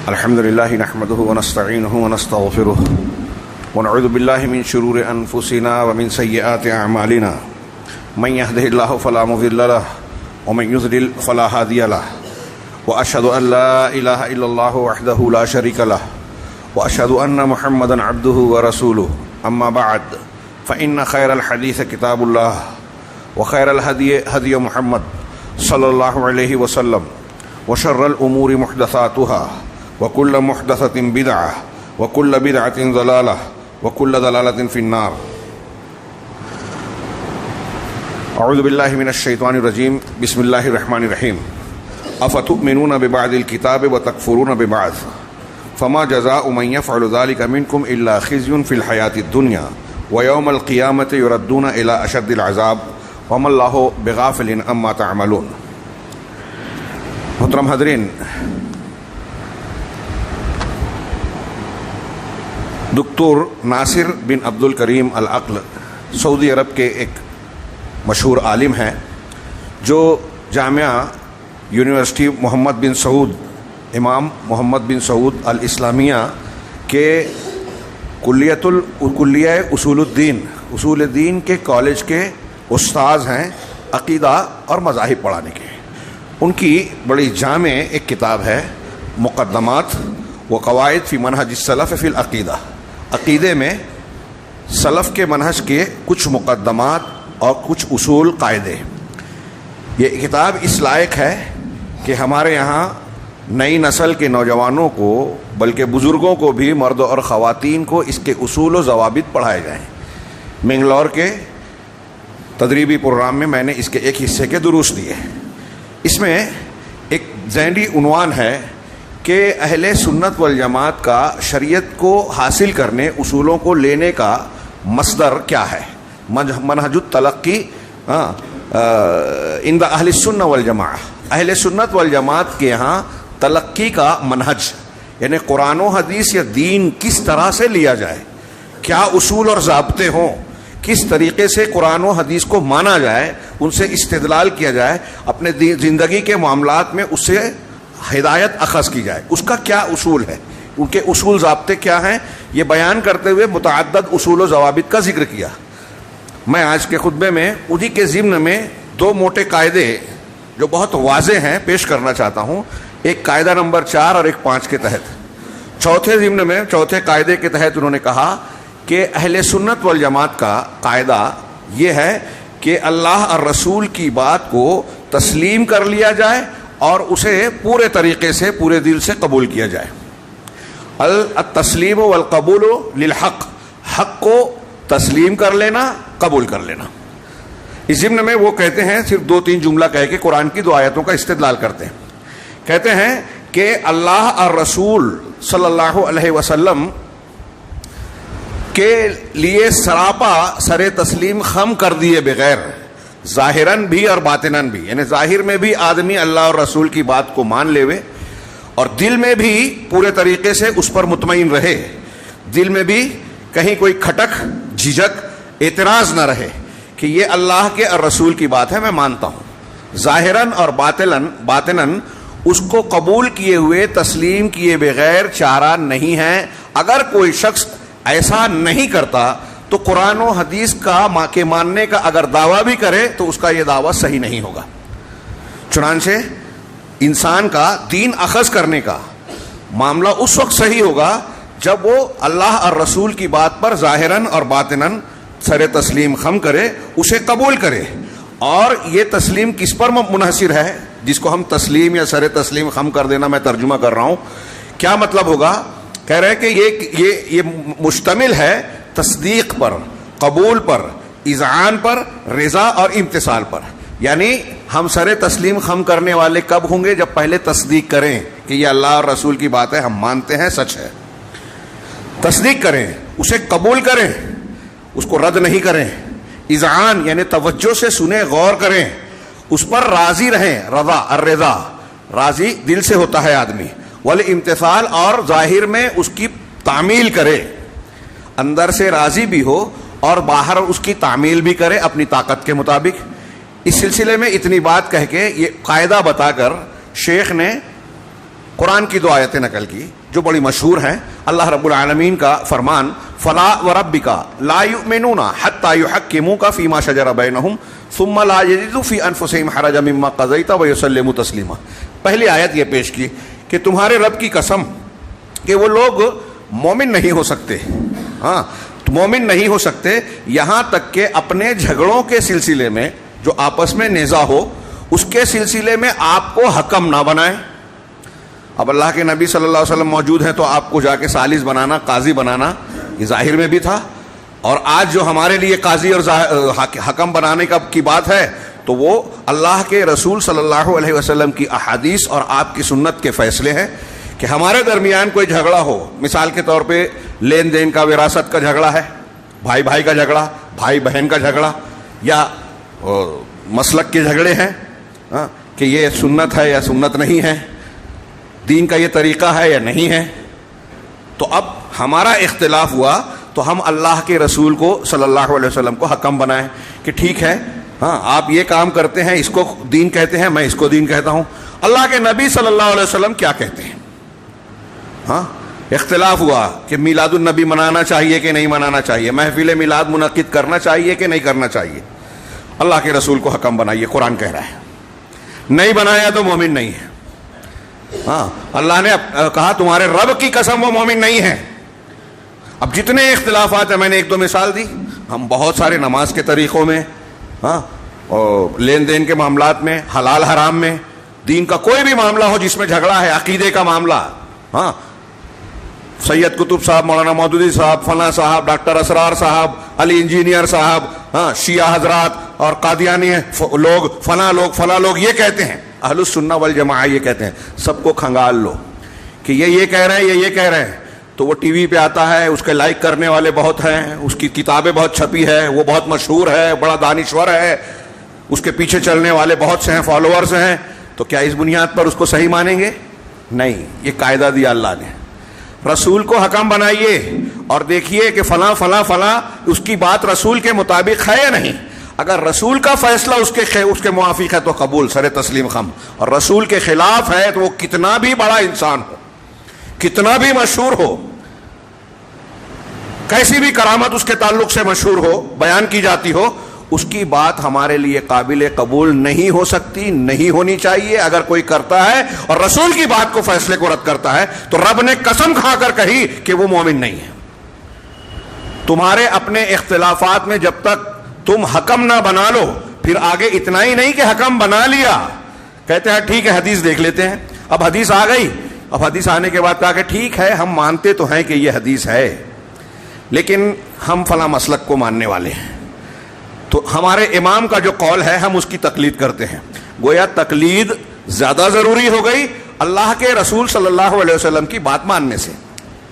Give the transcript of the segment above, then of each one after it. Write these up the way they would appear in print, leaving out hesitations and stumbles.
الحمد لله نحمده ونستعينه ونستغفره ونعوذ بالله من شرور أنفسنا ومن سيئات أعمالنا من يهده الله فلا مضل له ومن يضلل فلا هادي له وأشهد أن لا إله إلا الله وحده لا شريك له وأشهد أن محمدا عبده ورسوله أما بعد فإن خير الحديث كتاب الله وخير الهدي هدي محمد صلى الله عليه وسلم وشر الأمور محدثاتها وكل محدثة بدعة وكل بدعة ضلالة وكل ضلالة في النار. أعوذ بالله من الشيطان الرجيم. بسم الله الرحمن الرحيم. أفتؤمنون ببعض الكتاب وتكفرون ببعض فما جزاء من يفعل ذلك منكم إلا خزي في الحياة الدنيا ويوم القيامة يردون إلى أشد العذاب وما الله بغافل عما تعملون. محترم حضرین، دکتور ناصر بن عبد الکریم العقل سعودی عرب کے ایک مشہور عالم ہیں جو جامعہ یونیورسٹی محمد بن سعود، امام محمد بن سعود الاسلامیہ کے کلیہ اصول الدین، اصول دین کے کالج کے استاذ ہیں، عقیدہ اور مذاہب پڑھانے کے. ان کی بڑی جامع ایک کتاب ہے مقدمات و قواعد فی منہج السلف فی العقیدہ. عقیدے میں سلف کے منہج کے کچھ مقدمات اور کچھ اصول قاعدے. یہ کتاب اس لائق ہے کہ ہمارے یہاں نئی نسل کے نوجوانوں کو بلکہ بزرگوں کو بھی، مرد اور خواتین کو، اس کے اصول و ضوابط پڑھائے جائیں. منگلور کے تدریبی پروگرام میں نے اس کے ایک حصے کے دروس دیے. اس میں ایک ذہنی عنوان ہے کہ اہل سنت والجماعت کا شریعت کو حاصل کرنے، اصولوں کو لینے کا مصدر کیا ہے. منہج التلقی عند اہل السنہ والجماعہ، اہل سنت والجماعت کے یہاں تلقی کا منہج یعنی قرآن و حدیث یا دین کس طرح سے لیا جائے، کیا اصول اور ضابطے ہوں، کس طریقے سے قرآن و حدیث کو مانا جائے، ان سے استدلال کیا جائے، اپنے زندگی کے معاملات میں اس سے ہدایت اخذ کی جائے، اس کا کیا اصول ہے، ان کے اصول ضابطے کیا ہیں. یہ بیان کرتے ہوئے متعدد اصول و ضوابط کا ذکر کیا. میں آج کے خطبے میں انہی کے ضمن میں دو موٹے قاعدے جو بہت واضح ہیں پیش کرنا چاہتا ہوں. ایک قاعدہ نمبر 4 اور ایک 5 کے تحت. چوتھے ضمن میں، چوتھے قاعدے کے تحت انہوں نے کہا کہ اہل سنت والجماعت کا قاعدہ یہ ہے کہ اللہ اور رسول کی بات کو تسلیم کر لیا جائے اور اسے پورے طریقے سے، پورے دل سے قبول کیا جائے. التسلیم والقبول للحق، حق کو تسلیم کر لینا، قبول کر لینا. اس ضمن میں وہ کہتے ہیں، صرف 2-3 جملہ کہہ کے قرآن کی 2 آیتوں کا استدلال کرتے ہیں. کہتے ہیں کہ اللہ اور رسول صلی اللہ علیہ وسلم کے لیے سراپا سر تسلیم خم کر دیے بغیر، ظاہراً بھی اور باطناً بھی، یعنی ظاہر میں بھی آدمی اللہ اور رسول کی بات کو مان لے وے اور دل میں بھی پورے طریقے سے اس پر مطمئن رہے، دل میں بھی کہیں کوئی کھٹک، جھجک، اعتراض نہ رہے کہ یہ اللہ کے اور رسول کی بات ہے، میں مانتا ہوں. ظاہراً اور باطناً اس کو قبول کیے ہوئے، تسلیم کیے بغیر چارہ نہیں ہے. اگر کوئی شخص ایسا نہیں کرتا تو قرآن و حدیث کا کے ماننے کا اگر دعویٰ بھی کرے تو اس کا یہ دعویٰ صحیح نہیں ہوگا. چنانچہ انسان کا دین اخذ کرنے کا معاملہ اس وقت صحیح ہوگا جب وہ اللہ اور رسول کی بات پر ظاہراً اور باطناً سر تسلیم خم کرے، اسے قبول کرے. اور یہ تسلیم کس پر منحصر ہے جس کو ہم تسلیم یا سر تسلیم خم کر دینا، میں ترجمہ کر رہا ہوں، کیا مطلب ہوگا؟ کہہ رہے ہیں کہ یہ مشتمل ہے تصدیق پر، قبول پر، اذعان پر، رضا اور امتثال پر. یعنی ہم سر تسلیم خم کرنے والے کب ہوں گے؟ جب پہلے تصدیق کریں کہ یہ اللہ اور رسول کی بات ہے، ہم مانتے ہیں، سچ ہے. تصدیق کریں، اسے قبول کریں، اس کو رد نہیں کریں. اذعان یعنی توجہ سے سنیں، غور کریں، اس پر راضی رہیں. رضا، الرضا، راضی دل سے ہوتا ہے آدمی. والامتثال، اور ظاہر میں اس کی تعمیل کرے، اندر سے راضی بھی ہو اور باہر اس کی تعمیل بھی کرے اپنی طاقت کے مطابق. اس سلسلے میں اتنی بات کہہ کے یہ قاعدہ بتا کر شیخ نے قرآن کی 2 آیتیں نقل کی. جو بڑی مشہور ہیں. اللہ رب العالمین کا فرمان فلا وربک لا یؤمنون حتی یحکموک فیما شجر بینہم ثم لا یجدوا فی انفسہم حرجا مما قضیت ویسلموا تسلیما. پہلی آیت یہ پیش کی کہ تمہارے رب کی قسم کہ وہ لوگ مومن نہیں ہو سکتے. ہاں مومن نہیں ہو سکتے یہاں تک کہ اپنے جھگڑوں کے سلسلے میں جو آپس میں نزاع ہو اس کے سلسلے میں آپ کو حکم نہ بنائیں. اب اللہ کے نبی صلی اللہ علیہ وسلم موجود ہیں تو آپ کو جا کے سالس بنانا, قاضی بنانا یہ ظاہر میں بھی تھا. اور آج جو ہمارے لیے قاضی اور حکم بنانے کی بات ہے تو وہ اللہ کے رسول صلی اللہ علیہ وسلم کی احادیث اور آپ کی سنت کے فیصلے ہیں کہ ہمارے درمیان کوئی جھگڑا ہو, مثال کے طور پہ لین دین کا, وراثت کا جھگڑا ہے, بھائی بھائی کا جھگڑا, بھائی بہن کا جھگڑا, یا مسلک کے جھگڑے ہیں کہ یہ سنت ہے یا سنت نہیں ہے, دین کا یہ طریقہ ہے یا نہیں ہے. تو اب ہمارا اختلاف ہوا تو ہم اللہ کے رسول کو صلی اللہ علیہ وسلم کو حکم بنائیں کہ ٹھیک ہے, ہاں آپ یہ کام کرتے ہیں, اس کو دین کہتے ہیں, میں اس کو دین کہتا ہوں. اللہ کے نبی صلی اللہ علیہ وسلم کیا کہتے ہیں؟ ہاں اختلاف ہوا کہ میلاد النبی منانا چاہیے کہ نہیں منانا چاہیے, محفل میلاد منعقد کرنا چاہیے کہ نہیں کرنا چاہیے. اللہ کے رسول کو حکم بنائیے, قرآن کہہ رہا ہے. نہیں بنایا تو مومن نہیں ہے. ہاں اللہ نے کہا تمہارے رب کی قسم وہ مومن نہیں ہے. اب جتنے اختلافات ہیں, میں نے ایک دو مثال دی, ہم بہت سارے نماز کے طریقوں میں, ہاں اور لین دین کے معاملات میں, حلال حرام میں, دین کا کوئی بھی معاملہ ہو جس میں جھگڑا ہے, عقیدے کا معاملہ, ہاں سید قطب صاحب, مولانا مودودی صاحب, فلاں صاحب, ڈاکٹر اسرار صاحب, علی انجینئر صاحب, ہاں شیعہ حضرات اور قادیانی لوگ, فلاں لوگ یہ کہتے ہیں, اہل السنہ والجماعہ یہ کہتے ہیں. سب کو کھنگال لو کہ یہ کہہ رہے ہیں, یہ کہہ رہے ہیں, تو وہ ٹی وی پہ آتا ہے, اس کے لائک کرنے والے بہت ہیں, اس کی کتابیں بہت چھپی ہے, وہ بہت مشہور ہے, بڑا دانشور ہے, اس کے پیچھے چلنے والے بہت سے ہیں, فالوورز ہیں. تو کیا اس بنیاد پر اس کو صحیح مانیں گے؟ نہیں. یہ قاعدہ دیا اللہ نے, رسول کو حکم بنائیے اور دیکھیے کہ فلاں فلاں فلاں اس کی بات رسول کے مطابق ہے یا نہیں. اگر رسول کا فیصلہ اس کے موافق ہے تو قبول, سر تسلیم خم, اور رسول کے خلاف ہے تو وہ کتنا بھی بڑا انسان ہو, کتنا بھی مشہور ہو, کیسی بھی کرامت اس کے تعلق سے مشہور ہو, بیان کی جاتی ہو, اس کی بات ہمارے لیے قابل قبول نہیں ہو سکتی, نہیں ہونی چاہیے. اگر کوئی کرتا ہے اور رسول کی بات کو, فیصلے کو رد کرتا ہے تو رب نے قسم کھا کر کہی کہ وہ مومن نہیں ہے. تمہارے اپنے اختلافات میں جب تک تم حکم نہ بنا لو, پھر آگے اتنا ہی نہیں کہ حکم بنا لیا, کہتے ہیں ٹھیک ہے حدیث دیکھ لیتے ہیں. اب حدیث آ گئی, اب حدیث آنے کے بعد کہا کہ ٹھیک ہے ہم مانتے تو ہیں کہ یہ حدیث ہے, لیکن ہم فلاں مسلک کو ماننے والے ہیں, تو ہمارے امام کا جو قول ہے ہم اس کی تقلید کرتے ہیں. گویا تقلید زیادہ ضروری ہو گئی اللہ کے رسول صلی اللہ علیہ وسلم کی بات ماننے سے.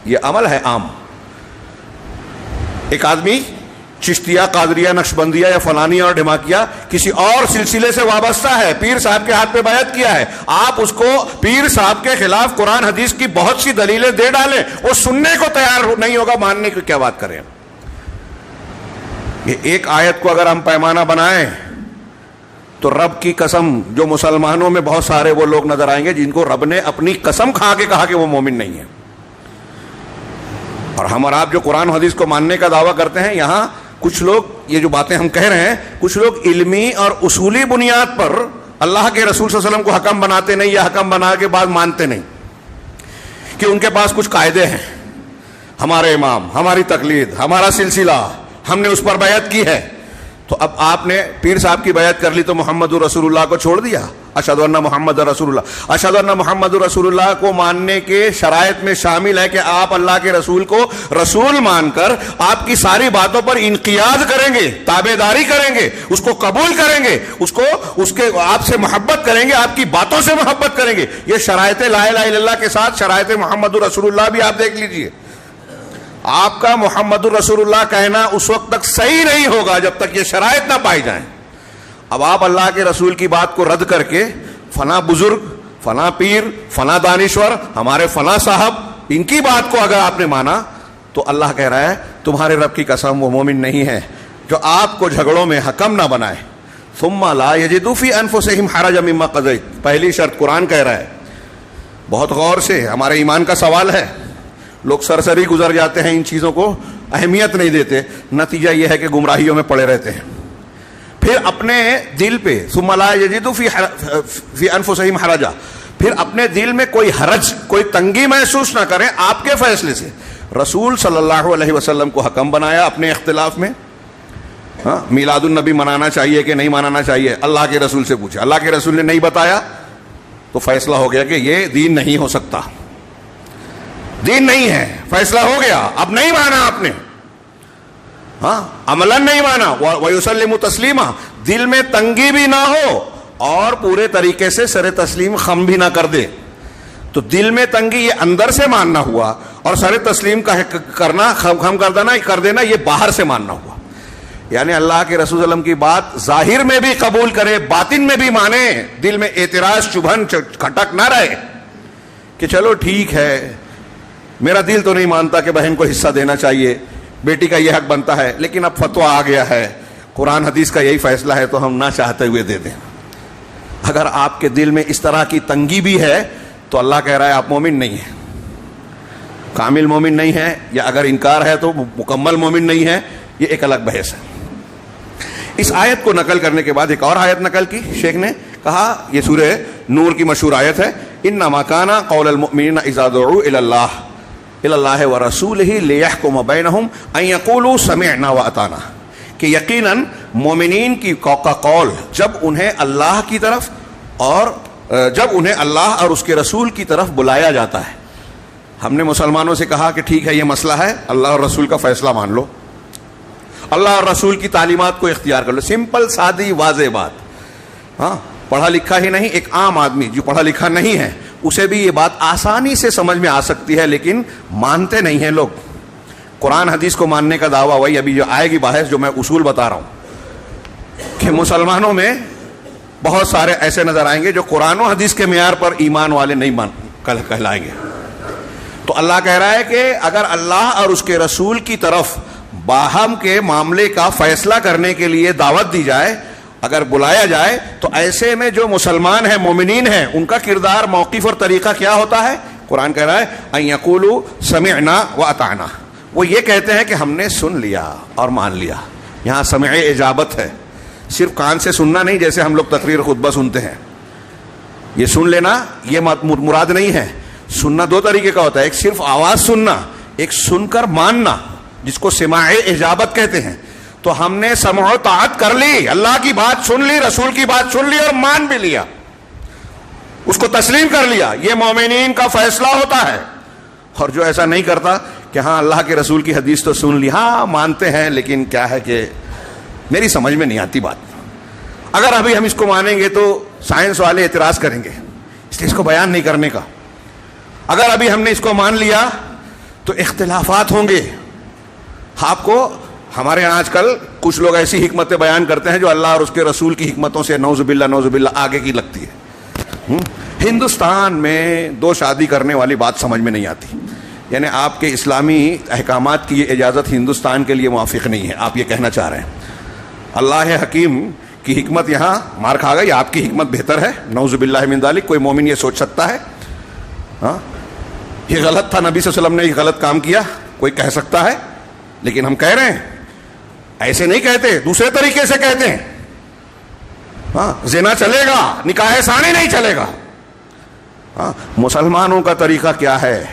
یہ عمل ہے عام. ایک آدمی چشتیہ, قادریہ, نقشبندیہ یا فلانیہ اور ڈھماکیہ کسی اور سلسلے سے وابستہ ہے, پیر صاحب کے ہاتھ پہ بیعت کیا ہے, آپ اس کو پیر صاحب کے خلاف قرآن حدیث کی بہت سی دلیلیں دے ڈالیں, وہ سننے کو تیار نہیں ہوگا, ماننے کی کیا بات کریں. یہ ایک آیت کو اگر ہم پیمانہ بنائیں تو رب کی قسم, جو مسلمانوں میں بہت سارے وہ لوگ نظر آئیں گے جن کو رب نے اپنی قسم کھا کے کہا کہ وہ مومن نہیں ہے. اور ہم اور آپ جو قرآن حدیث کو ماننے کا دعویٰ کرتے ہیں, یہاں کچھ لوگ یہ جو باتیں ہم کہہ رہے ہیں, کچھ لوگ علمی اور اصولی بنیاد پر اللہ کے رسول صلی اللہ علیہ وسلم کو حکم بناتے نہیں, یا حکم بنا کے بعد مانتے نہیں, کہ ان کے پاس کچھ قاعدے ہیں, ہمارے امام, ہماری تقلید, ہمارا سلسلہ, ہم نے اس پر بیعت کی ہے. تو اب آپ نے پیر صاحب کی بیعت کر لی تو محمد رسول اللہ کو چھوڑ دیا. اشہد ان محمد رسول اللہ, اشہد ان محمد رسول اللہ کو ماننے کے شرائط میں شامل ہے کہ آپ اللہ کے رسول کو رسول مان کر آپ کی ساری باتوں پر انقیاد کریں گے, تابع داری کریں گے, اس کو قبول کریں گے, اس کے آپ سے محبت کریں گے, آپ کی باتوں سے محبت کریں گے. یہ شرائط لا الہ الا اللہ کے ساتھ شرائط محمد رسول اللہ بھی آپ دیکھ لیجئے. آپ کا محمد الرسول اللہ کہنا اس وقت تک صحیح نہیں ہوگا جب تک یہ شرائط نہ پائی جائیں. اب آپ اللہ کے رسول کی بات کو رد کر کے فلاں بزرگ, فلاں پیر, فلاں دانشور, ہمارے فلاں صاحب, ان کی بات کو اگر آپ نے مانا تو اللہ کہہ رہا ہے تمہارے رب کی قسم وہ مومن نہیں ہے جو آپ کو جھگڑوں میں حکم نہ بنائے. ثم لا یجدوا فی انفسہم حرجا مما قضیت, پہلی شرط قرآن کہہ رہا ہے. بہت غور سے، ہمارے ایمان کا سوال ہے. لوگ سرسری گزر جاتے ہیں، ان چیزوں کو اہمیت نہیں دیتے، نتیجہ یہ ہے کہ گمراہیوں میں پڑے رہتے ہیں. پھر اپنے دل پہ ثم لا یجدوا فی انفسہم حرجا، پھر اپنے دل میں کوئی حرج، کوئی تنگی محسوس نہ کریں آپ کے فیصلے سے. رسول صلی اللہ علیہ وسلم کو حکم بنایا اپنے اختلاف میں. ہاں، میلاد النبی منانا چاہیے کہ نہیں منانا چاہیے، اللہ کے رسول سے پوچھا، اللہ کے رسول نے نہیں بتایا تو فیصلہ ہو گیا کہ یہ دین نہیں ہو سکتا، دین نہیں ہے. فیصلہ ہو گیا، اب نہیں مانا آپ نے، ہاں عملاً نہیں مانا. وَيُسَلِّمُ تَسْلِيمًا، دل میں تنگی بھی نہ ہو اور پورے طریقے سے سر تسلیم خم بھی نہ کر دے. تو دل میں تنگی یہ اندر سے ماننا ہوا، اور سر تسلیم کا کرنا، خم کر دینا یہ باہر سے ماننا ہوا. یعنی اللہ کے رسول صلی اللہ علیہ وسلم کی بات ظاہر میں بھی قبول کرے، باطن میں بھی مانے، دل میں اعتراض چبھن کھٹک نہ رہے کہ چلو ٹھیک ہے، میرا دل تو نہیں مانتا کہ بہن کو حصہ دینا چاہیے، بیٹی کا یہ حق بنتا ہے، لیکن اب فتویٰ آ گیا ہے، قرآن حدیث کا یہی فیصلہ ہے تو ہم نہ چاہتے ہوئے دے دیں. اگر آپ کے دل میں اس طرح کی تنگی بھی ہے تو اللہ کہہ رہا ہے آپ مومن نہیں ہیں، کامل مومن نہیں ہے، یا اگر انکار ہے تو مکمل مومن نہیں ہے، یہ ایک الگ بحث ہے. اس آیت کو نقل کرنے کے بعد ایک اور آیت نقل کی شیخ نے، کہا یہ سورہ نور کی مشہور آیت ہے، انما کان قول المؤمنین اذا دعوا الی اللہ ورسولہ لیحکم بینہم ان یقولوا سمعنا واطعنا، کہ یقیناً مومنین کی قول جب انہیں اللہ کی طرف اور جب انہیں اللہ اور اس کے رسول کی طرف بلایا جاتا ہے. ہم نے مسلمانوں سے کہا کہ ٹھیک ہے یہ مسئلہ ہے، اللہ اور رسول کا فیصلہ مان لو، اللہ اور رسول کی تعلیمات کو اختیار کر لو. سمپل سادی واضح بات. ہاں، پڑھا لکھا ہی نہیں، ایک عام آدمی جو پڑھا لکھا نہیں ہے اسے بھی یہ بات آسانی سے سمجھ میں آ سکتی ہے، لیکن مانتے نہیں ہیں لوگ. قرآن حدیث کو ماننے کا دعویٰ وہی ابھی جو آئے گی بحث، جو میں اصول بتا رہا ہوں کہ مسلمانوں میں بہت سارے ایسے نظر آئیں گے جو قرآن و حدیث کے معیار پر ایمان والے نہیں کہلائیں گے. تو اللہ کہہ رہا ہے کہ اگر اللہ اور اس کے رسول کی طرف باہم کے معاملے کا فیصلہ کرنے کے لیے دعوت دی جائے، اگر بلایا جائے، تو ایسے میں جو مسلمان ہیں، مومنین ہیں، ان کا کردار، موقف اور طریقہ کیا ہوتا ہے؟ قرآن کہہ رہا ہے ان یقولوا سمعنا واطعنا، وہ یہ کہتے ہیں کہ ہم نے سن لیا اور مان لیا. یہاں سمع اجابت ہے، صرف کان سے سننا نہیں جیسے ہم لوگ تقریر خطبہ سنتے ہیں. یہ سن لینا یہ مراد نہیں ہے. سننا دو طریقے کا ہوتا ہے، ایک صرف آواز سننا، ایک سن کر ماننا، جس کو سماع اجابت کہتے ہیں. تو ہم نے سمع و طاعت کر لی، اللہ کی بات سن لی، رسول کی بات سن لی اور مان بھی لیا، اس کو تسلیم کر لیا. یہ مومنین کا فیصلہ ہوتا ہے. اور جو ایسا نہیں کرتا کہ ہاں اللہ کے رسول کی حدیث تو سن لی، ہاں مانتے ہیں، لیکن کیا ہے کہ میری سمجھ میں نہیں آتی بات. اگر ابھی ہم اس کو مانیں گے تو سائنس والے اعتراض کریں گے، اس لیے اس کو بیان نہیں کرنے کا. اگر ابھی ہم نے اس کو مان لیا تو اختلافات ہوں گے. آپ کو ہمارے یہاں آج کل کچھ لوگ ایسی حکمتیں بیان کرتے ہیں جو اللہ اور اس کے رسول کی حکمتوں سے نعوذ باللہ آگے کی لگتی ہے. ہندوستان میں دو شادی کرنے والی بات سمجھ میں نہیں آتی. یعنی آپ کے اسلامی احکامات کی یہ اجازت ہندوستان کے لیے موافق نہیں ہے، آپ یہ کہنا چاہ رہے ہیں. اللہ حکیم کی حکمت یہاں مار کھا گئی، آپ کی حکمت بہتر ہے. نعوذ باللہ من ذالک. کوئی مومن یہ سوچ سکتا ہے؟ ہاں، یہ غلط تھا، نبی صلی اللہ علیہ وسلم نے یہ غلط کام کیا، کوئی کہہ سکتا ہے؟ لیکن ہم کہہ رہے ہیں ایسے نہیں کہتے، دوسرے طریقے سے کہتے ہیں. ہاں، زنا چلے گا، نکاح ثانی نہیں چلے گا. ہاں، مسلمانوں کا طریقہ کیا ہے؟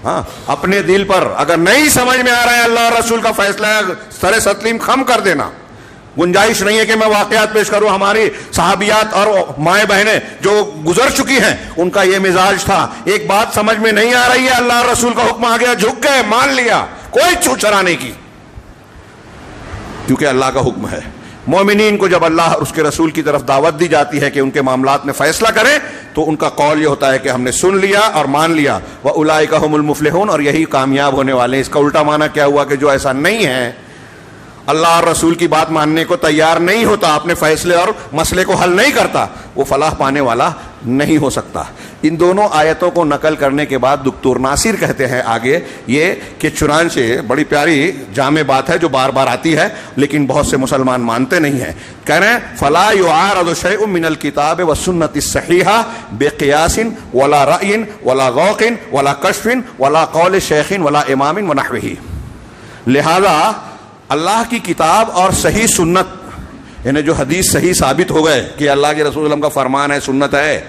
ہاں، اپنے دل پر اگر نہیں سمجھ میں آ رہا ہے اللہ اور رسول کا فیصلہ، سر تسلیم خم کر دینا. گنجائش نہیں ہے کہ میں واقعات پیش کروں. ہماری صحابیات اور مائیں بہنیں جو گزر چکی ہیں ان کا یہ مزاج تھا، ایک بات سمجھ میں نہیں آ رہی ہے، اللہ اور رسول کا حکم آ گیا، جھک گئے، مان لیا، کوئی چوچرا نہیں کی، کیونکہ اللہ کا حکم ہے. مومنین کو جب اللہ اور اس کے رسول کی طرف دعوت دی جاتی ہے کہ ان کے معاملات میں فیصلہ کریں تو ان کا قول یہ ہوتا ہے کہ ہم نے سن لیا اور مان لیا. وَأُولَٰئِكَ هُمُ الْمُفْلِحُونَ، اور یہی کامیاب ہونے والے ہیں. اس کا الٹا معنی کیا ہوا کہ جو ایسا نہیں ہے، اللہ اور رسول کی بات ماننے کو تیار نہیں ہوتا، اپنے فیصلے اور مسئلے کو حل نہیں کرتا، وہ فلاح پانے والا نہیں ہو سکتا. ان دونوں آیتوں کو نقل کرنے کے بعد دکتور ناصر کہتے ہیں آگے یہ کہ چنانچہ بڑی پیاری جامع بات ہے جو بار بار آتی ہے لیکن بہت سے مسلمان مانتے نہیں ہیں. کہہ رہے ہیں فلا يعارض شيء من الكتاب والسنة الصحيحة بقياس ولا رأي ولا ذوق ولا کشف ولا قول شیخ ولا امام ونحوه. لہذا اللہ کی کتاب اور صحیح سنت یعنی جو حدیث صحیح ثابت ہو گئے کہ اللہ کے رسول اللہ کا فرمان ہے، سنت ہے،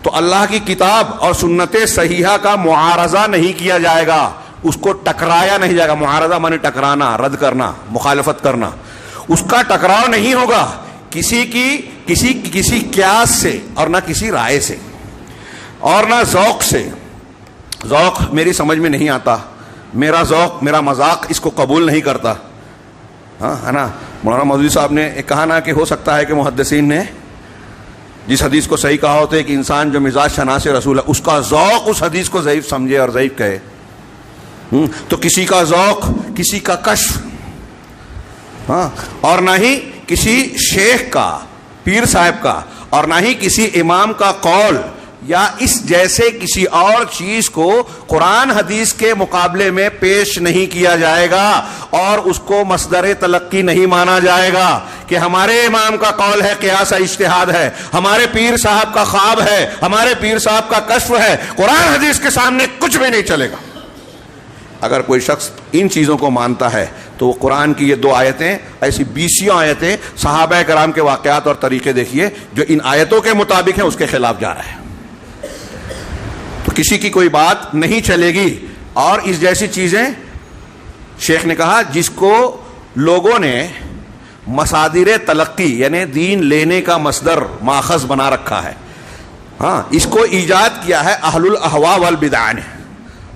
تو اللہ کی کتاب اور سنت صحیحہ کا معارضہ نہیں کیا جائے گا، اس کو ٹکرایا نہیں جائے گا. معارضہ معنی ٹکرانا، رد کرنا، مخالفت کرنا. اس کا ٹکراؤ نہیں ہوگا کسی قیاس سے اور نہ کسی رائے سے اور نہ ذوق سے. ذوق میری سمجھ میں نہیں آتا، میرا ذوق میرا مذاق اس کو قبول نہیں کرتا. ہاں ہے نا. مولانا مودودی صاحب نے کہا نا کہ ہو سکتا ہے کہ محدثین نے جس حدیث کو صحیح کہا ہوتا ہے کہ انسان جو مزاج شناس رسول ہے اس کا ذوق اس حدیث کو ضعیف سمجھے اور ضعیف کہے. تو کسی کا ذوق، کسی کا کشف، ہاں، اور نہ ہی کسی شیخ کا، پیر صاحب کا، اور نہ ہی کسی امام کا قول یا اس جیسے کسی اور چیز کو قرآن حدیث کے مقابلے میں پیش نہیں کیا جائے گا اور اس کو مصدر تلقی نہیں مانا جائے گا کہ ہمارے امام کا قول ہے، قیاس اجتہاد ہے، ہمارے پیر صاحب کا خواب ہے، ہمارے پیر صاحب کا کشف ہے. قرآن حدیث کے سامنے کچھ بھی نہیں چلے گا. اگر کوئی شخص ان چیزوں کو مانتا ہے تو وہ قرآن کی یہ 2 آیتیں، ایسی 20 آیتیں، صحابہ کرام کے واقعات اور طریقے دیکھیے جو ان آیتوں کے مطابق ہیں، اس کے خلاف جا رہا ہے. تو کسی کی کوئی بات نہیں چلے گی. اور اس جیسی چیزیں شیخ نے کہا جس کو لوگوں نے مصادر تلقی یعنی دین لینے کا مصدر ماخذ بنا رکھا ہے. ہاں، اس کو ایجاد کیا ہے اہل الاہواء والبدع نے،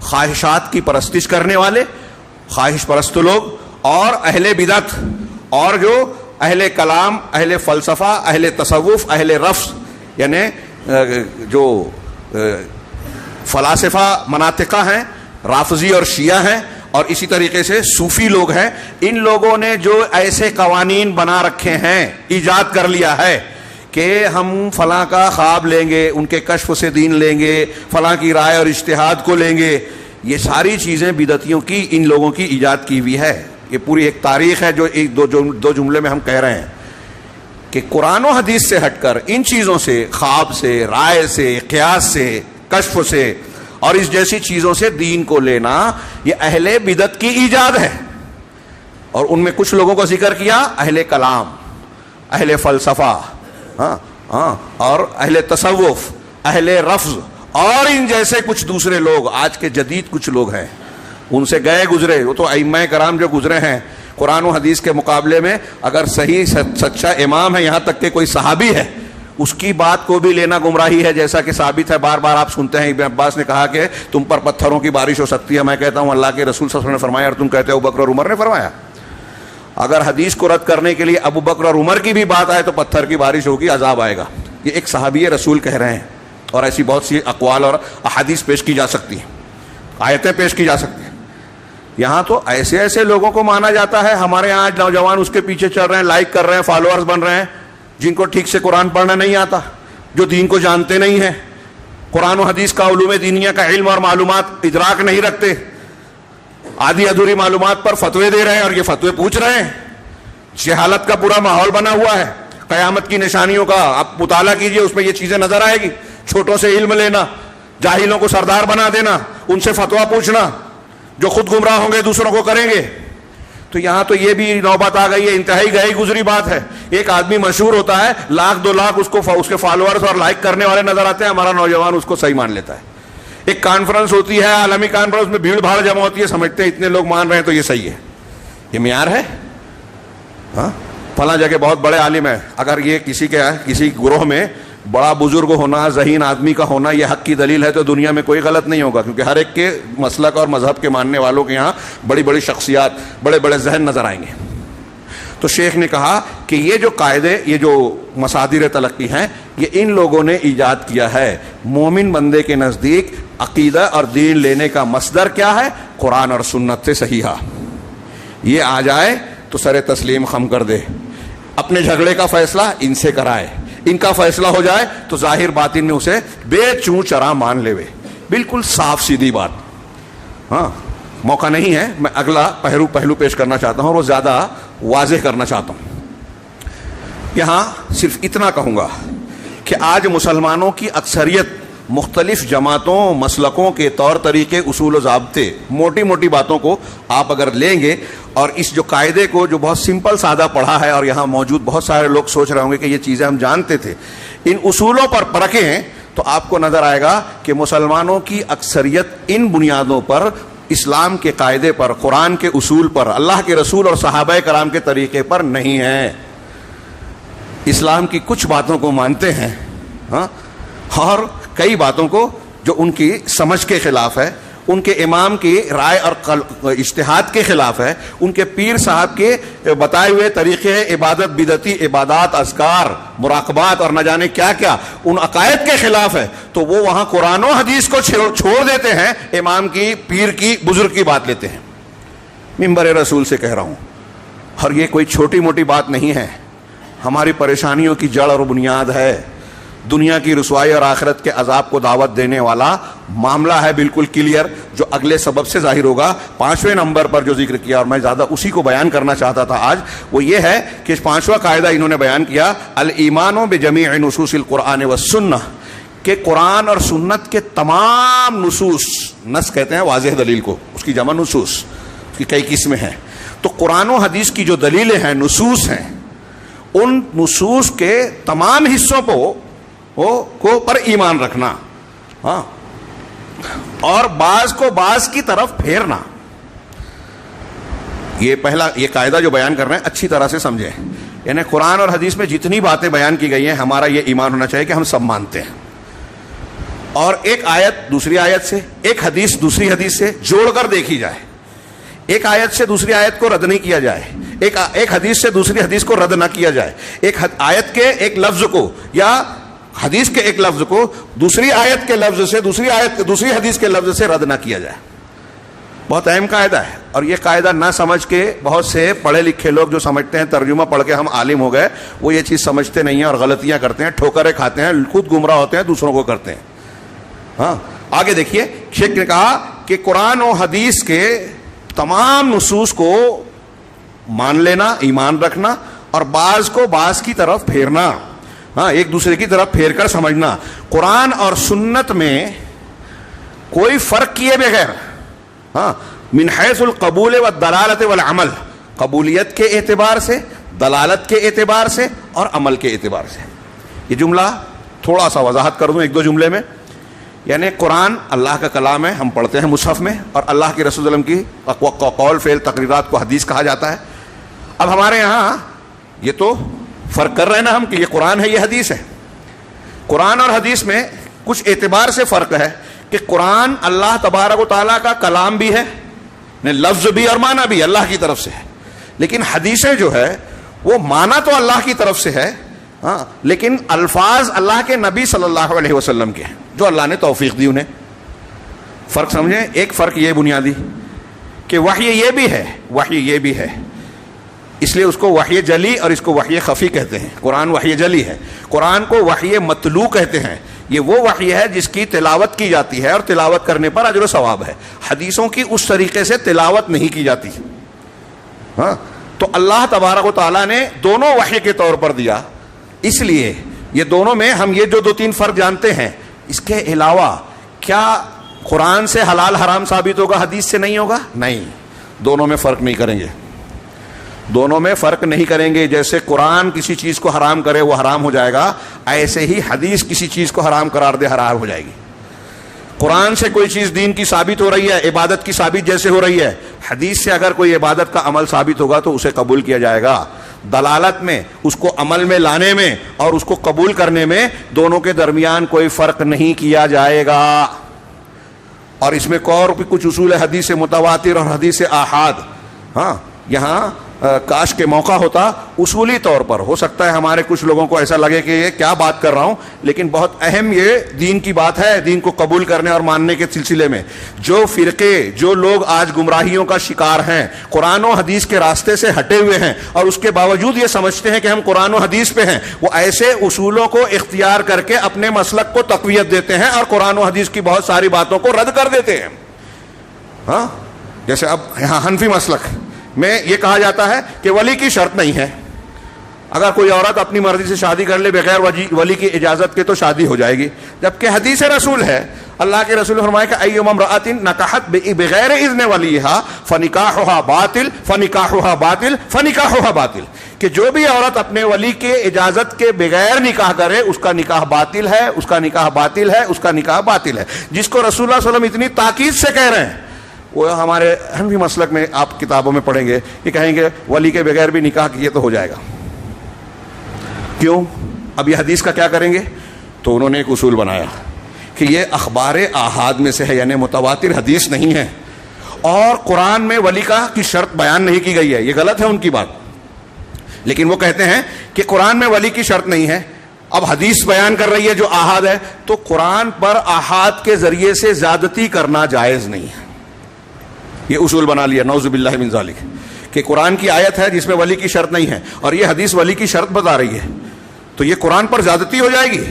خواہشات کی پرستش کرنے والے، خواہش پرست لوگ، اور اہل بدعت، اور جو اہل کلام، اہل فلسفہ، اہل تصوف، اہل رفض یعنی جو فلاسفہ مناطقہ ہیں، رافضی اور شیعہ ہیں، اور اسی طریقے سے صوفی لوگ ہیں. ان لوگوں نے جو ایسے قوانین بنا رکھے ہیں، ایجاد کر لیا ہے کہ ہم فلاں کا خواب لیں گے، ان کے کشف سے دین لیں گے، فلاں کی رائے اور اجتہاد کو لیں گے. یہ ساری چیزیں بدعتیوں کی، ان لوگوں کی ایجاد کی ہوئی ہے. یہ پوری ایک تاریخ ہے جو ایک دو جملے میں ہم کہہ رہے ہیں کہ قرآن و حدیث سے ہٹ کر ان چیزوں سے، خواب سے، رائے سے، قیاس سے، کشف سے اور اس جیسی چیزوں سے دین کو لینا، یہ اہل بدعت کی ایجاد ہے. اور ان میں کچھ لوگوں کو ذکر کیا، اہل کلام، اہل فلسفہ، اور اہل تصوف، اہل رفض، اور ان جیسے کچھ دوسرے لوگ آج کے جدید کچھ لوگ ہیں. ان سے گئے گزرے، وہ تو ائمہ کرام جو گزرے ہیں قرآن و حدیث کے مقابلے میں اگر صحیح سچا امام ہے، یہاں تک کہ کوئی صحابی ہے، اس کی بات کو بھی لینا گمراہی ہے. جیسا کہ ثابت ہے، بار بار آپ سنتے ہیں ابن عباس نے کہا کہ تم پر پتھروں کی بارش ہو سکتی ہے. میں کہتا ہوں اللہ کے رسول صلی اللہ علیہ وسلم نے فرمایا، اور تم کہتے ہو ابو بکر اور عمر نے فرمایا. اگر حدیث کو رد کرنے کے لیے ابو بکر اور عمر کی بھی بات آئے تو پتھر کی بارش ہوگی، عذاب آئے گا. یہ ایک صحابی رسول کہہ رہے ہیں، اور ایسی بہت سی اقوال اور احادیث پیش کی جا سکتی ہیں، آیتیں پیش کی جا سکتی ہیں. یہاں تو ایسے ایسے لوگوں کو مانا جاتا ہے. ہمارے یہاں نوجوان اس کے پیچھے چل رہے ہیں، لائک کر رہے ہیں، فالوورز بن رہے ہیں، جن کو ٹھیک سے قرآن پڑھنا نہیں آتا، جو دین کو جانتے نہیں ہیں، قرآن و حدیث کا، علوم دینیہ کا علم اور معلومات ادراک نہیں رکھتے، آدھی ادھوری معلومات پر فتوے دے رہے ہیں اور یہ فتوے پوچھ رہے ہیں. جہالت کا پورا ماحول بنا ہوا ہے. قیامت کی نشانیوں کا آپ مطالعہ کیجئے، اس میں یہ چیزیں نظر آئے گی. چھوٹوں سے علم لینا، جاہلوں کو سردار بنا دینا، ان سے فتویٰ پوچھنا، جو خود گمراہ ہوں گے دوسروں کو کریں گے. تو یہاں تو یہ بھی نوبت آ گئی ہے، انتہائی گئی گزری بات ہے. ایک آدمی مشہور ہوتا ہے، 1,00,000 2 لاکھ اس کے فالوورز اور لائک کرنے والے نظر آتے ہیں، ہمارا نوجوان اس کو صحیح مان لیتا ہے. ایک کانفرنس ہوتی ہے، عالمی کانفرنس میں بھیڑ بھاڑ جمع ہوتی ہے، سمجھتے ہیں اتنے لوگ مان رہے ہیں تو یہ صحیح ہے. یہ معیار ہے؟ ہاں، فلاں جگہ بہت بڑے عالم ہے. اگر یہ کسی گروہ میں بڑا بزرگ ہونا، ذہین آدمی کا ہونا یہ حق کی دلیل ہے تو دنیا میں کوئی غلط نہیں ہوگا، کیونکہ ہر ایک کے مسلک اور مذہب کے ماننے والوں کے یہاں بڑی بڑی شخصیات، بڑے بڑے ذہن نظر آئیں گے. تو شیخ نے کہا کہ یہ جو قاعدے، یہ جو مصادر تلقی ہیں، یہ ان لوگوں نے ایجاد کیا ہے. مومن بندے کے نزدیک عقیدہ اور دین لینے کا مصدر کیا ہے؟ قرآن اور سنت سے صحیحہ. یہ آ جائے تو سر تسلیم خم کر دے، اپنے جھگڑے کا فیصلہ ان سے کرائے، ان کا فیصلہ ہو جائے تو ظاہر باطن میں اسے بے چوں چرا مان لے وے. بالکل صاف سیدھی بات. ہاں موقع نہیں ہے, میں اگلا پہلو پیش کرنا چاہتا ہوں اور وہ زیادہ واضح کرنا چاہتا ہوں. یہاں صرف اتنا کہوں گا کہ آج مسلمانوں کی اکثریت مختلف جماعتوں, مسلکوں کے طور طریقے, اصول و ضابطے, موٹی موٹی باتوں کو آپ اگر لیں گے اور اس جو قاعدے کو جو بہت سمپل سادہ پڑھا ہے, اور یہاں موجود بہت سارے لوگ سوچ رہے ہوں گے کہ یہ چیزیں ہم جانتے تھے, ان اصولوں پر پرکھیں تو آپ کو نظر آئے گا کہ مسلمانوں کی اکثریت ان بنیادوں پر, اسلام کے قاعدے پر, قرآن کے اصول پر, اللہ کے رسول اور صحابہ کرام کے طریقے پر نہیں ہے. اسلام کی کچھ باتوں کو مانتے ہیں ہاں, اور کئی باتوں کو جو ان کی سمجھ کے خلاف ہے, ان کے امام کی رائے اور اجتہاد کے خلاف ہے, ان کے پیر صاحب کے بتائے ہوئے طریقے عبادت, بدعتی عبادات, اذکار, مراقبات اور نہ جانے کیا کیا ان عقائد کے خلاف ہے, تو وہ وہاں قرآن و حدیث کو چھوڑ دیتے ہیں, امام کی, پیر کی, بزرگ کی بات لیتے ہیں. منبر رسول سے کہہ رہا ہوں, اور یہ کوئی چھوٹی موٹی بات نہیں ہے, ہماری پریشانیوں کی جڑ اور بنیاد ہے. دنیا کی رسوائی اور آخرت کے عذاب کو دعوت دینے والا معاملہ ہے, بالکل کلیئر, جو اگلے سبب سے ظاہر ہوگا. 5ویں نمبر پر جو ذکر کیا, اور میں زیادہ اسی کو بیان کرنا چاہتا تھا آج, وہ یہ ہے کہ 5واں قاعدہ انہوں نے بیان کیا, الایمان بجمیع نصوص القرآن والسنہ, کہ قرآن اور سنت کے تمام نصوص, نص کہتے ہیں واضح دلیل کو, اس کی جمع نصوص, اس کی کئی قسمیں ہیں, تو قرآن و حدیث کی جو دلیلیں ہیں, نصوص ہیں, ان نصوص کے تمام حصوں کو پر ایمان رکھنا, ہاں, اور بعض کو بعض کی طرف پھیرنا. یہ پہلا یہ قاعدہ جو بیان کر رہے ہیں اچھی طرح سے سمجھیں. یعنی قرآن اور حدیث میں جتنی باتیں بیان کی گئی ہیں, ہمارا یہ ایمان ہونا چاہیے کہ ہم سب مانتے ہیں, اور ایک آیت دوسری آیت سے, ایک حدیث دوسری حدیث سے جوڑ کر دیکھی جائے. ایک آیت سے دوسری آیت کو رد نہیں کیا جائے, ایک حدیث سے دوسری حدیث کو رد نہ کیا جائے, ایک آیت کے ایک لفظ کو یا حدیث کے ایک لفظ کو دوسری آیت کے لفظ سے, دوسری حدیث کے لفظ سے رد نہ کیا جائے. بہت اہم قاعدہ ہے, اور یہ قاعدہ نہ سمجھ کے بہت سے پڑھے لکھے لوگ جو سمجھتے ہیں ترجمہ پڑھ کے ہم عالم ہو گئے, وہ یہ چیز سمجھتے نہیں ہیں اور غلطیاں کرتے ہیں, ٹھوکریں کھاتے ہیں, خود گمراہ ہوتے ہیں, دوسروں کو کرتے ہیں. ہاں آگے دیکھیے, شیخ نے کہا کہ قرآن و حدیث کے تمام نصوص کو مان لینا, ایمان رکھنا, اور بعض کو بعض کی طرف پھیرنا, ہاں, ایک دوسرے کی طرف پھیر کر سمجھنا. قرآن اور سنت میں کوئی فرق کیے بغیر, ہاں, من حیث القبول والدلالت والعمل, قبولیت کے اعتبار سے, دلالت کے اعتبار سے, اور عمل کے اعتبار سے. یہ جملہ تھوڑا سا وضاحت کر دوں ایک دو جملے میں. یعنی قرآن اللہ کا کلام ہے, ہم پڑھتے ہیں مصحف میں, اور اللہ کے رسول صلی اللہ علیہ وسلم کی قول فعل تقریرات کو حدیث کہا جاتا ہے. اب ہمارے یہاں یہ تو فرق کر رہے ہیں نا ہم کہ یہ قرآن ہے, یہ حدیث ہے. قرآن اور حدیث میں کچھ اعتبار سے فرق ہے کہ قرآن اللہ تبارک و تعالیٰ کا کلام بھی ہے, لفظ بھی اور معنی بھی اللہ کی طرف سے ہے, لیکن حدیثیں جو ہے وہ معنی تو اللہ کی طرف سے ہے, ہاں, لیکن الفاظ اللہ کے نبی صلی اللہ علیہ وسلم کے ہیں جو اللہ نے توفیق دی انہیں. فرق سمجھیں, ایک فرق یہ بنیادی کہ وحی یہ بھی ہے, وحی یہ بھی ہے, اس لیے اس کو وحی جلی اور اس کو وحی خفی کہتے ہیں. قرآن وحی جلی ہے, قرآن کو وحی متلو کہتے ہیں. یہ وہ وحی ہے جس کی تلاوت کی جاتی ہے اور تلاوت کرنے پر اجر و ثواب ہے. حدیثوں کی اس طریقے سے تلاوت نہیں کی جاتی. ہاں, تو اللہ تبارک و تعالیٰ نے دونوں وحی کے طور پر دیا, اس لیے یہ دونوں میں ہم یہ جو 2-3 فرق جانتے ہیں. اس کے علاوہ کیا قرآن سے حلال حرام ثابت ہوگا, حدیث سے نہیں ہوگا؟ نہیں, دونوں میں فرق نہیں کریں گے, دونوں میں فرق نہیں کریں گے. جیسے قرآن کسی چیز کو حرام کرے وہ حرام ہو جائے گا, ایسے ہی حدیث کسی چیز کو حرام قرار دے حرام ہو جائے گی. قرآن سے کوئی چیز دین کی ثابت ہو رہی ہے, عبادت کی ثابت جیسے ہو رہی ہے, حدیث سے اگر کوئی عبادت کا عمل ثابت ہوگا تو اسے قبول کیا جائے گا. دلالت میں, اس کو عمل میں لانے میں اور اس کو قبول کرنے میں دونوں کے درمیان کوئی فرق نہیں کیا جائے گا. اور اس میں اور بھی کچھ اصول ہے, حدیث متواتر اور حدیث آحاد. ہاں, یہاں کاش کے موقع ہوتا اصولی طور پر. ہو سکتا ہے ہمارے کچھ لوگوں کو ایسا لگے کہ یہ کیا بات کر رہا ہوں, لیکن بہت اہم یہ دین کی بات ہے. دین کو قبول کرنے اور ماننے کے سلسلے میں جو فرقے, جو لوگ آج گمراہیوں کا شکار ہیں, قرآن و حدیث کے راستے سے ہٹے ہوئے ہیں اور اس کے باوجود یہ سمجھتے ہیں کہ ہم قرآن و حدیث پہ ہیں, وہ ایسے اصولوں کو اختیار کر کے اپنے مسلک کو تقویت دیتے ہیں اور قرآن و حدیث کی بہت ساری باتوں کو رد کر دیتے ہیں. ہاں, جیسے اب یہاں حنفی مسلک میں یہ کہا جاتا ہے کہ ولی کی شرط نہیں ہے. اگر کوئی عورت اپنی مرضی سے شادی کر لے بغیر ولی کی اجازت کے تو شادی ہو جائے گی, جبکہ حدیث رسول ہے, اللہ کے رسول نے فرمایا کہ ایما امرأۃ نکحت بغیر اذن ولیہا فنکاحها باطل فنکاحها باطل فنکاحها باطل, کہ جو بھی عورت اپنے ولی کے اجازت کے بغیر نکاح کرے اس کا نکاح باطل ہے, اس کا نکاح باطل ہے, اس کا نکاح باطل ہے. جس کو رسول اللہ صلی اللہ علیہ وسلم اتنی تاکید سے کہہ رہے ہیں, وہ ہمارے حنفی مسلک میں آپ کتابوں میں پڑھیں گے یہ کہیں گے ولی کے بغیر بھی نکاح کیے تو ہو جائے گا. کیوں؟ اب یہ حدیث کا کیا کریں گے؟ تو انہوں نے ایک اصول بنایا کہ یہ اخبار آحاد میں سے ہے, یعنی متواتر حدیث نہیں ہے, اور قرآن میں ولی کی شرط بیان نہیں کی گئی ہے. یہ غلط ہے ان کی بات, لیکن وہ کہتے ہیں کہ قرآن میں ولی کی شرط نہیں ہے. اب حدیث بیان کر رہی ہے جو آحاد ہے, تو قرآن پر آحاد کے ذریعے سے زیادتی کرنا جائز نہیں ہے. یہ اصول بنا لیا نعوذ باللہ من ذالک, کہ قرآن کی آیت ہے جس میں ولی کی شرط نہیں ہے اور یہ حدیث ولی کی شرط بتا رہی ہے, تو یہ قرآن پر زیادتی ہو جائے گی.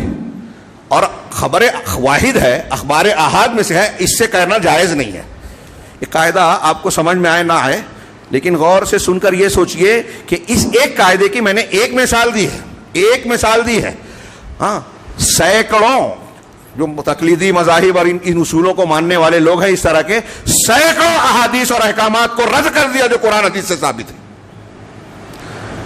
اور خبر واحد ہے, اخبار آحاد میں سے ہے, اس سے کہنا جائز نہیں ہے. یہ قاعدہ آپ کو سمجھ میں آئے نہ آئے, لیکن غور سے سن کر یہ سوچئے کہ اس ایک قاعدے کی میں نے ایک مثال دی ہے. ہاں, سینکڑوں جو تقلیدی مذاہب اور ان اصولوں کو ماننے والے لوگ ہیں, اس طرح کے سینکڑوں احادیث اور احکامات کو رد کر دیا جو قرآن حدیث سے ثابت ہے.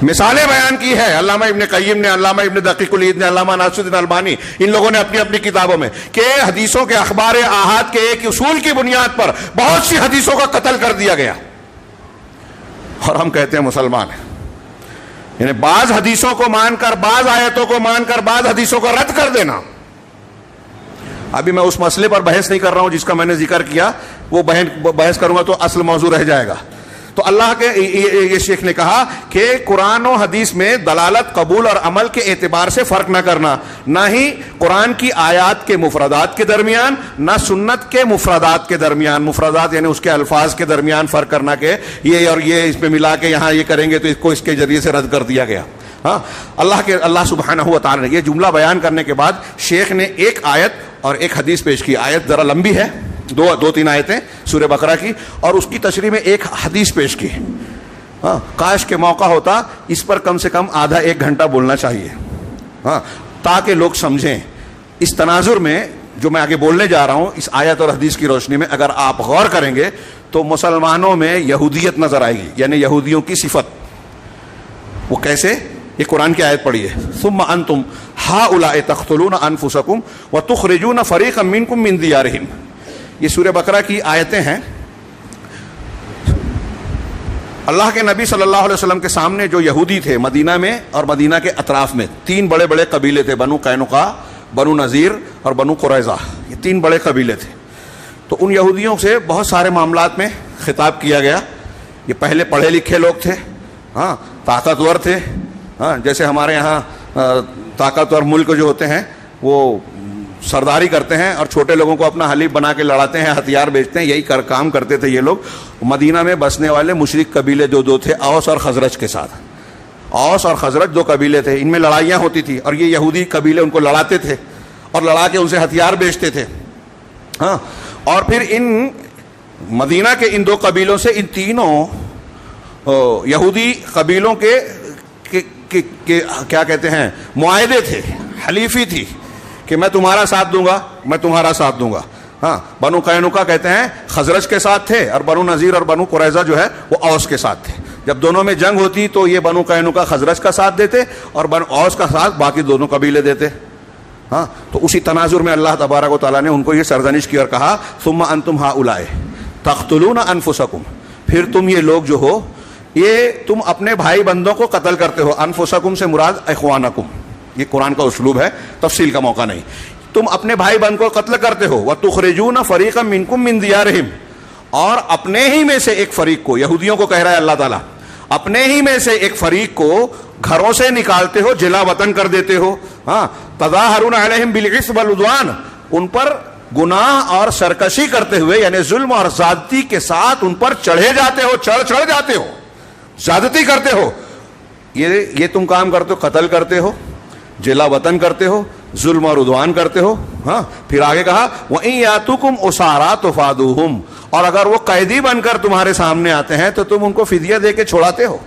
مثالیں بیان کی ہے علامہ ابن قیم نے, علامہ ابن دقیق العید نے, علامہ ناصر الدین البانی, ان لوگوں نے اپنی اپنی کتابوں میں کہ حدیثوں کے اخبار آحاد کے ایک اصول کی بنیاد پر بہت سی حدیثوں کا قتل کر دیا گیا. اور ہم کہتے ہیں مسلمان ہیں, یعنی بعض حدیثوں کو مان کر, بعض آیتوں کو مان کر بعض حدیثوں کو رد کر دینا. ابھی میں اس مسئلے پر بحث نہیں کر رہا ہوں جس کا میں نے ذکر کیا, وہ بحث کروں گا تو اصل موضوع رہ جائے گا. تو اللہ کے یہ شیخ نے کہا کہ قرآن و حدیث میں دلالت, قبول اور عمل کے اعتبار سے فرق نہ کرنا, نہ ہی قرآن کی آیات کے مفردات کے درمیان, نہ سنت کے مفردات کے درمیان. مفردات یعنی اس کے الفاظ کے درمیان فرق کرنا کہ یہ اور یہ اس میں ملا کے یہاں یہ کریں گے تو اس کو اس کے ذریعے سے رد کر دیا گیا. ہاں, اللہ سبحانہ و تعالی نے یہ جملہ بیان کرنے کے بعد شیخ نے ایک آیت اور ایک حدیث پیش کی. آیت ذرا لمبی ہے, دو تین آیتیں سورہ بقرہ کی, اور اس کی تشریح میں ایک حدیث پیش کی. ہاں, کاش کے موقع ہوتا اس پر کم سے کم آدھا ایک گھنٹہ بولنا چاہیے, ہاں, تاکہ لوگ سمجھیں. اس تناظر میں جو میں آگے بولنے جا رہا ہوں, اس آیت اور حدیث کی روشنی میں اگر آپ غور کریں گے تو مسلمانوں میں یہودیت نظر آئے گی, یعنی یہودیوں کی صفت. وہ کیسے؟ یہ قرآن کی آیت پڑھی ہے, ثم انتم ہؤلاء تقتلون انفسکم وتخرجون فریقا منکم من دیارہم. یہ سورہ بقرہ کی آیتیں ہیں. اللہ کے نبی صلی اللہ علیہ وسلم کے سامنے جو یہودی تھے مدینہ میں اور مدینہ کے اطراف میں, تین بڑے بڑے قبیلے تھے, بنو قینقاع, بنو نذیر اور بنو قریظہ. یہ تین بڑے قبیلے تھے. تو ان یہودیوں سے بہت سارے معاملات میں خطاب کیا گیا. یہ پہلے پڑھے لکھے لوگ تھے, ہاں, طاقتور تھے. ہاں, جیسے ہمارے یہاں طاقتور ملک جو ہوتے ہیں وہ سرداری کرتے ہیں اور چھوٹے لوگوں کو اپنا حلیف بنا کے لڑاتے ہیں, ہتھیار بیچتے ہیں, یہی کام کرتے تھے یہ لوگ. مدینہ میں بسنے والے مشرک قبیلے دو تھے, اوس اور خزرج کے ساتھ. اوس اور خزرج دو قبیلے تھے, ان میں لڑائیاں ہوتی تھی اور یہ یہودی قبیلے ان کو لڑاتے تھے اور لڑا کے ان سے ہتھیار بیچتے تھے. ہاں, اور پھر ان مدینہ کے ان دو قبیلوں سے ان تینوں یہودی قبیلوں کے کیا کہتے ہیں, معاہدے تھے, حلیفی تھی کہ میں تمہارا ساتھ دوں گا, میں تمہارا ساتھ دوں گا. ہاں, بنو قینقاع کہتے ہیں خزرج کے ساتھ تھے اور بنو نذیر اور بنو قریظہ جو ہے وہ اوس کے ساتھ تھے. جب دونوں میں جنگ ہوتی تو یہ بنو قینقاع خزرج کا ساتھ دیتے اور بنو اوس کا ساتھ باقی دونوں قبیلے دیتے. ہاں, تو اسی تناظر میں اللہ تبارک و تعالیٰ نے ان کو یہ سرزنش کی اور کہا ثم انتم ہؤلاء تقتلون انفسکم, پھر تم یہ لوگ جو ہو یہ تم اپنے بھائی بندوں کو قتل کرتے ہو. انفسکم سے مراد اخوانکم, یہ قرآن کا اسلوب ہے, تفصیل کا موقع نہیں. تم اپنے بھائی بہن کو قتل کرتے ہو. وتخرجون فریقا منکم من دیارہم, اور اپنے ہی میں سے ایک فریق کو, یہودیوں کو کہہ رہا ہے اللہ تعالیٰ, اپنے ہی میں سے ایک فریق کو گھروں سے نکالتے ہو, جلا وطن کر دیتے ہو. ہاں, تظاہرون علیہم بالعصم والعدوان, ان پر گناہ اور سرکشی کرتے ہوئے یعنی ظلم اور زیادتی کے ساتھ ان پر چڑھے جاتے ہو, چڑھ جاتے ہو, زیادتی کرتے ہو. یہ تم کام کرتے ہو, قتل کرتے ہو, جلا وطن کرتے ہو, ظلم اور عدوان کرتے ہو. ہاں, پھر آگے کہا وَإِن يَأْتُكُمْ أُسَارَىٰ تُفَادُوهُمْ, اور اگر وہ قیدی بن کر تمہارے سامنے آتے ہیں تو تم ان کو فدیہ دے کے چھڑاتے ہو,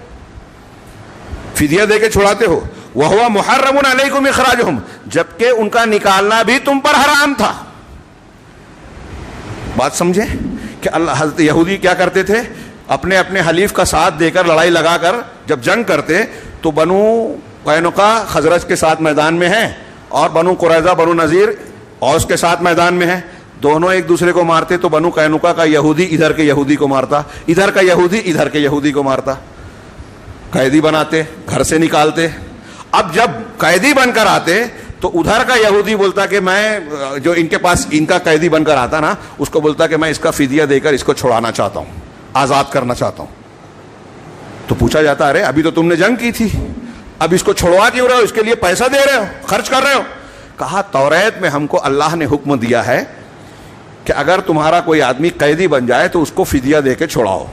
فدیہ دے کے چھڑاتے ہو. وَهُوَ مُحَرَّمٌ عَلَيْكُمْ إِخْرَاجُهُمْ, جبکہ ان کا نکالنا بھی تم پر حرام تھا. بات سمجھے کہ اللہ حضرت یہودی کیا کرتے تھے, اپنے اپنے حلیف کا ساتھ دے کر لڑائی لگا کر جب جنگ کرتے تو بنو قینقاع خزرج کے ساتھ میدان میں ہیں اور بنو قریظہ بنو نذیر اوس کے ساتھ میدان میں ہیں, دونوں ایک دوسرے کو مارتے تو بنو قینقاع کا یہودی ادھر کے یہودی کو مارتا, ادھر کا یہودی ادھر کے یہودی کو مارتا, قیدی بناتے, گھر سے نکالتے. اب جب قیدی بن کر آتے تو ادھر کا یہودی بولتا کہ میں, جو ان کے پاس ان کا قیدی بن کر آتا نا, اس کو بولتا کہ میں اس کا فدیہ دے کر اس کو چھڑانا چاہتا ہوں, آزاد کرنا چاہتا ہوں. تو پوچھا جاتا ارے ابھی تو تم نے جنگ کی تھی, اب اس کو چھڑوا کیوں رہے ہو, اس کے لیے پیسہ دے رہے ہو, خرچ کر رہے ہو. کہا توریت میں ہم کو اللہ نے حکم دیا ہے کہ اگر تمہارا کوئی آدمی قیدی بن جائے تو اس کو فدیہ دے کے چھڑاؤ.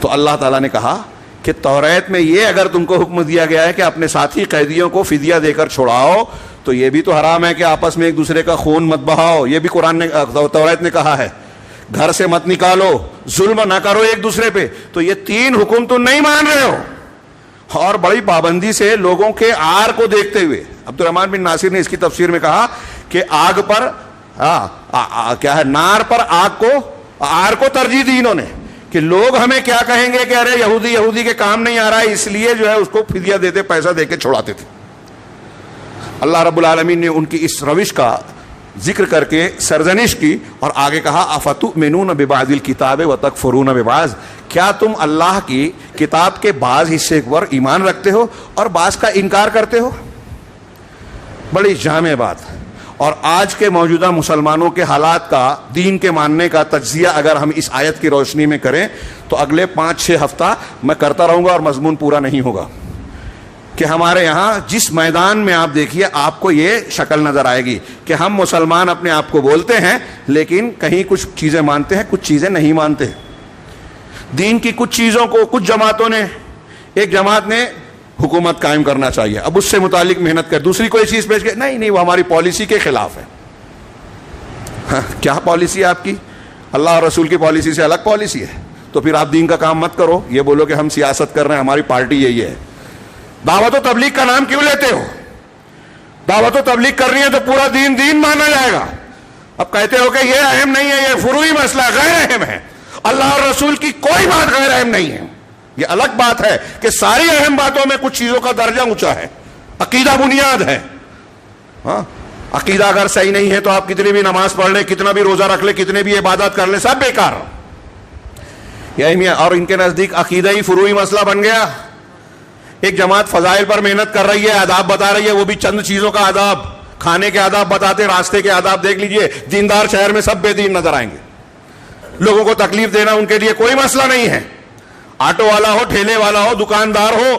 تو اللہ تعالیٰ نے کہا کہ توریت میں یہ اگر تم کو حکم دیا گیا ہے کہ اپنے ساتھی قیدیوں کو فدیہ دے کر چھڑاؤ, تو یہ بھی تو حرام ہے کہ آپس میں ایک دوسرے کا خون مت بہاؤ. یہ بھی قرآن نے توریت نے کہا ہے. گھر سے مت نکالو, ظلم نہ کرو ایک دوسرے پہ. تو یہ 3 حکم تم نہیں مان رہے ہو. اور بڑی پابندی سے لوگوں کے آر کو دیکھتے ہوئے عبد الرحمن بن ناصر نے اس کی تفسیر میں کہا کہ آگ پر کیا ہے, نار پر آگ کو, آر کو ترجیح دی انہوں نے کہ لوگ ہمیں کیا کہیں گے کہ ارے یہودی کے کام نہیں آ رہا ہے, اس لیے جو ہے اس کو فدیہ دیتے, پیسہ دے کے چھڑاتے تھے. اللہ رب العالمین نے ان کی اس روش کا ذکر کر کے سرزنش کی اور آگے کہا افتؤمنون ببعض الکتاب وتکفرون ببعض, کیا تم اللہ کی کتاب کے بعض حصے پر ایمان رکھتے ہو اور بعض کا انکار کرتے ہو. بڑی جامع بات. اور آج کے موجودہ مسلمانوں کے حالات کا, دین کے ماننے کا تجزیہ اگر ہم اس آیت کی روشنی میں کریں تو اگلے 5-6 ہفتہ میں کرتا رہوں گا اور مضمون پورا نہیں ہوگا. کہ ہمارے یہاں جس میدان میں آپ دیکھیے آپ کو یہ شکل نظر آئے گی کہ ہم مسلمان اپنے آپ کو بولتے ہیں لیکن کہیں کچھ چیزیں مانتے ہیں, کچھ چیزیں نہیں مانتے. دین کی کچھ چیزوں کو کچھ جماعتوں نے, ایک جماعت نے حکومت قائم کرنا چاہیے, اب اس سے متعلق محنت کر, دوسری کوئی چیز پیش کر, نہیں وہ ہماری پالیسی کے خلاف ہے. کیا پالیسی ہے آپ کی؟ اللہ اور رسول کی پالیسی سے الگ پالیسی ہے. تو پھر آپ دین کا کام مت کرو, یہ بولو کہ ہم سیاست کر رہے ہیں, ہماری پارٹی یہی ہے. دعوت و تبلیغ کا نام کیوں لیتے ہو؟ دعوت و تبلیغ کرنی ہے تو پورا دین مانا جائے گا. اب کہتے ہو کہ یہ اہم نہیں ہے, یہ فروعی مسئلہ غیر اہم ہے, اللہ اور رسول کی کوئی بات غیر اہم نہیں ہے. یہ الگ بات ہے کہ ساری اہم باتوں میں کچھ چیزوں کا درجہ اونچا ہے. عقیدہ بنیاد ہے. ہاں, عقیدہ اگر صحیح نہیں ہے تو آپ کتنی بھی نماز پڑھ لیں, کتنا بھی روزہ رکھ لیں, کتنے بھی عبادت کر لیں, سب بیکار. اور ان کے نزدیک عقیدہ ہی فروعی مسئلہ بن گیا. ایک جماعت فضائل پر محنت کر رہی ہے, آداب بتا رہی ہے, وہ بھی چند چیزوں کا آداب, کھانے کے آداب بتاتے, راستے کے آداب دیکھ لیجئے. دیندار شہر میں سب بے دین نظر آئیں گے. لوگوں کو تکلیف دینا ان کے لیے کوئی مسئلہ نہیں ہے. آٹو والا ہو, ٹھیلے والا ہو, دکاندار ہو,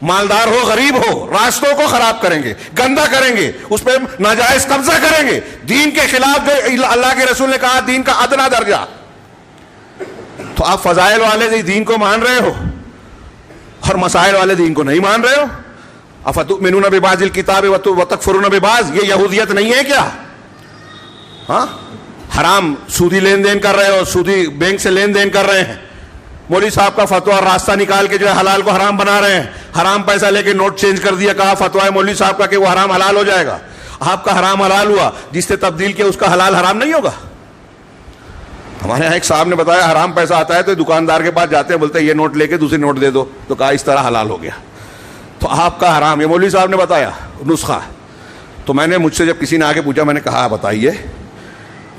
مالدار ہو, غریب ہو, راستوں کو خراب کریں گے, گندا کریں گے, اس پہ ناجائز قبضہ کریں گے. دین کے خلاف جو اللہ کے رسول نے کہا دین کا ادنا درجہ, تو آپ فضائل والے دین کو مان رہے ہو اور مسائل والے دین کو نہیں مان رہے ہو. افتؤمنون ببعض الکتاب وتکفرون ببعض, یہ یہودیت نہیں ہے کیا؟ ہاں, حرام سودی لین دین کر رہے ہو, سودی بینک سے لین دین کر رہے ہیں. مولوی صاحب کا فتویٰ اور راستہ نکال کے جو ہے حلال کو حرام بنا رہے ہیں. حرام پیسہ لے کے نوٹ چینج کر دیا, کہا فتویٰ ہے مولوی صاحب کا کہ وہ حرام حلال ہو جائے گا. آپ کا حرام حلال ہوا, جس سے تبدیل کیا اس کا حلال حرام نہیں ہوگا. ہمارے یہاں ایک صاحب نے بتایا حرام پیسہ آتا ہے تو دکاندار کے پاس جاتے ہیں, بولتے ہیں یہ نوٹ لے کے دوسری نوٹ دے دو, تو کہا اس طرح حلال ہو گیا. تو آپ کا حرام, یہ مولوی صاحب نے بتایا نسخہ. تو میں نے, مجھ سے جب کسی نے آگے پوچھا, میں نے کہا بتائیے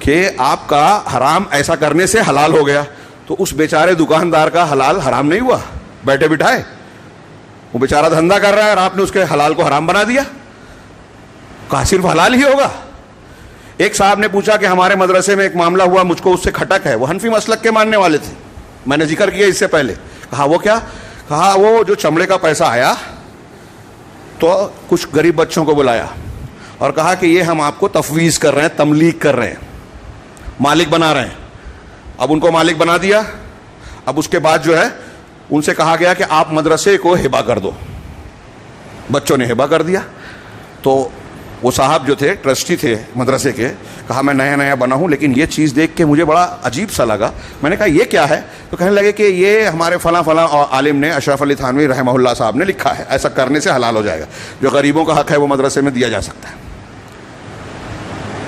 کہ آپ کا حرام ایسا کرنے سے حلال ہو گیا, تو اس بیچارے دکاندار کا حلال حرام نہیں ہوا؟ بیٹھے بٹھائے وہ بیچارہ دھندا کر رہا ہے اور آپ نے اس کے حلال کو حرام بنا دیا. کہا صرف حلال ہی ہوگا. ایک صاحب نے پوچھا کہ ہمارے مدرسے میں ایک معاملہ ہوا, مجھ کو اس سے کھٹک ہے. وہ حنفی مسلک کے ماننے والے تھے, میں نے ذکر کیا اس سے پہلے. کہا وہ کیا؟ کہا وہ جو چمڑے کا پیسہ آیا تو کچھ غریب بچوں کو بلایا اور کہا کہ یہ ہم آپ کو تفویض کر رہے ہیں، تملیک کر رہے ہیں، مالک بنا رہے ہیں. اب ان کو مالک بنا دیا. اب اس کے بعد جو ہے ان سے کہا گیا کہ آپ مدرسے کو ہبہ کر دو. بچوں نے ہبہ کر دیا. تو وہ صاحب جو تھے ٹرسٹی تھے مدرسے کے، کہا میں نیا نیا بنا ہوں لیکن یہ چیز دیکھ کے مجھے بڑا عجیب سا لگا. میں نے کہا یہ کیا ہے؟ تو کہنے لگے کہ یہ ہمارے فلاں فلاں عالم نے، اشرف علی تھانوی رحمہ اللہ صاحب نے لکھا ہے، ایسا کرنے سے حلال ہو جائے گا، جو غریبوں کا حق ہے وہ مدرسے میں دیا جا سکتا ہے.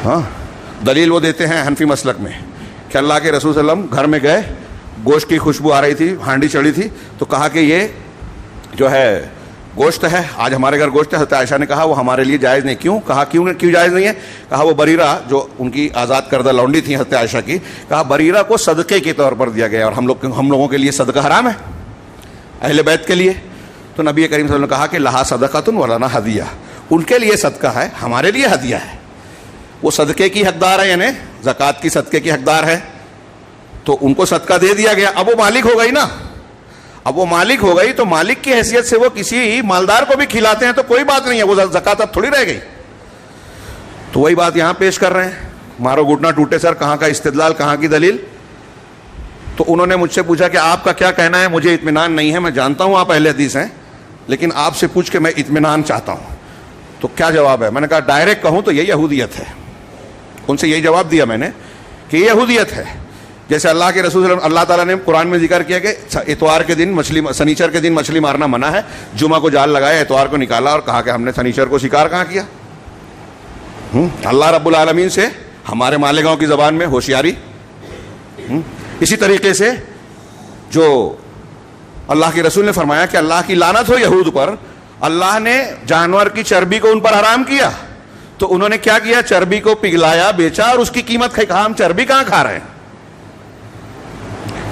ہاں، دلیل وہ دیتے ہیں حنفی مسلک میں کہ اللہ کے رسول صلی اللہ علیہ وسلم گھر میں گئے، گوشت کی خوشبو آ رہی تھی، ہانڈی چڑھی تھی، تو کہا کہ یہ جو ہے گوشت ہے، آج ہمارے گھر گوشت ہے. حضرت عائشہ نے کہا وہ ہمارے لیے جائز نہیں. کیوں؟ کہا کیوں جائز نہیں ہے؟ کہا وہ بریرہ جو ان کی آزاد کردہ لونڈی تھی حضرت عائشہ کی، کہا بریرہ کو صدقے کے طور پر دیا گیا اور ہم لوگوں کے لیے صدقہ حرام ہے، اہل بیت کے لیے. تو نبی کریم صلی اللہ علیہ وسلم نے کہا کہ لہا صدقۃ ولنا ہدیہ، ان کے لیے صدقہ ہے، ہمارے لیے ہدیہ ہے. وہ صدقے کی حقدار ہے، یعنی زکوٰۃ کی صدقے کی حقدار ہے، تو ان کو صدقہ دے دیا گیا. اب وہ مالک ہو گئی نا، اب وہ مالک ہو گئی تو مالک کی حیثیت سے وہ کسی مالدار کو بھی کھلاتے ہیں تو کوئی بات نہیں ہے، وہ زکوٰۃ اب تھوڑی رہ گئی. تو وہی بات یہاں پیش کر رہے ہیں. مارو گھٹنا ٹوٹے سر، کہاں کا استدلال، کہاں کی دلیل؟ تو انہوں نے مجھ سے پوچھا کہ آپ کا کیا کہنا ہے. مجھے اطمینان نہیں ہے، میں جانتا ہوں آپ اہل حدیث ہیں، لیکن آپ سے پوچھ کے میں اطمینان چاہتا ہوں. تو کیا جواب ہے؟ میں نے کہا ڈائریکٹ کہوں تو یہ یہودیت ہے. ان سے یہی جواب دیا میں نے کہ یہ یہودیت ہے. جیسے اللہ کے رسول اللہ تعالیٰ نے قرآن میں ذکر کیا کہ اتوار کے دن سنیچر کے دن مچھلی مارنا منع ہے، جمعہ کو جال لگایا، اتوار کو نکالا اور کہا کہ ہم نے سنیچر کو شکار کہاں کیا. اللہ رب العالمین سے ہمارے مالیگاؤں کی زبان میں ہوشیاری. اسی طریقے سے جو اللہ کے رسول نے فرمایا کہ اللہ کی لعنت ہو یہود پر، اللہ نے جانور کی چربی کو ان پر حرام کیا تو انہوں نے کیا کیا؟ چربی کو پگھلایا، بیچا اور اس کی قیمت کھائی. کہا ہم چربی کہاں کھا رہے ہیں؟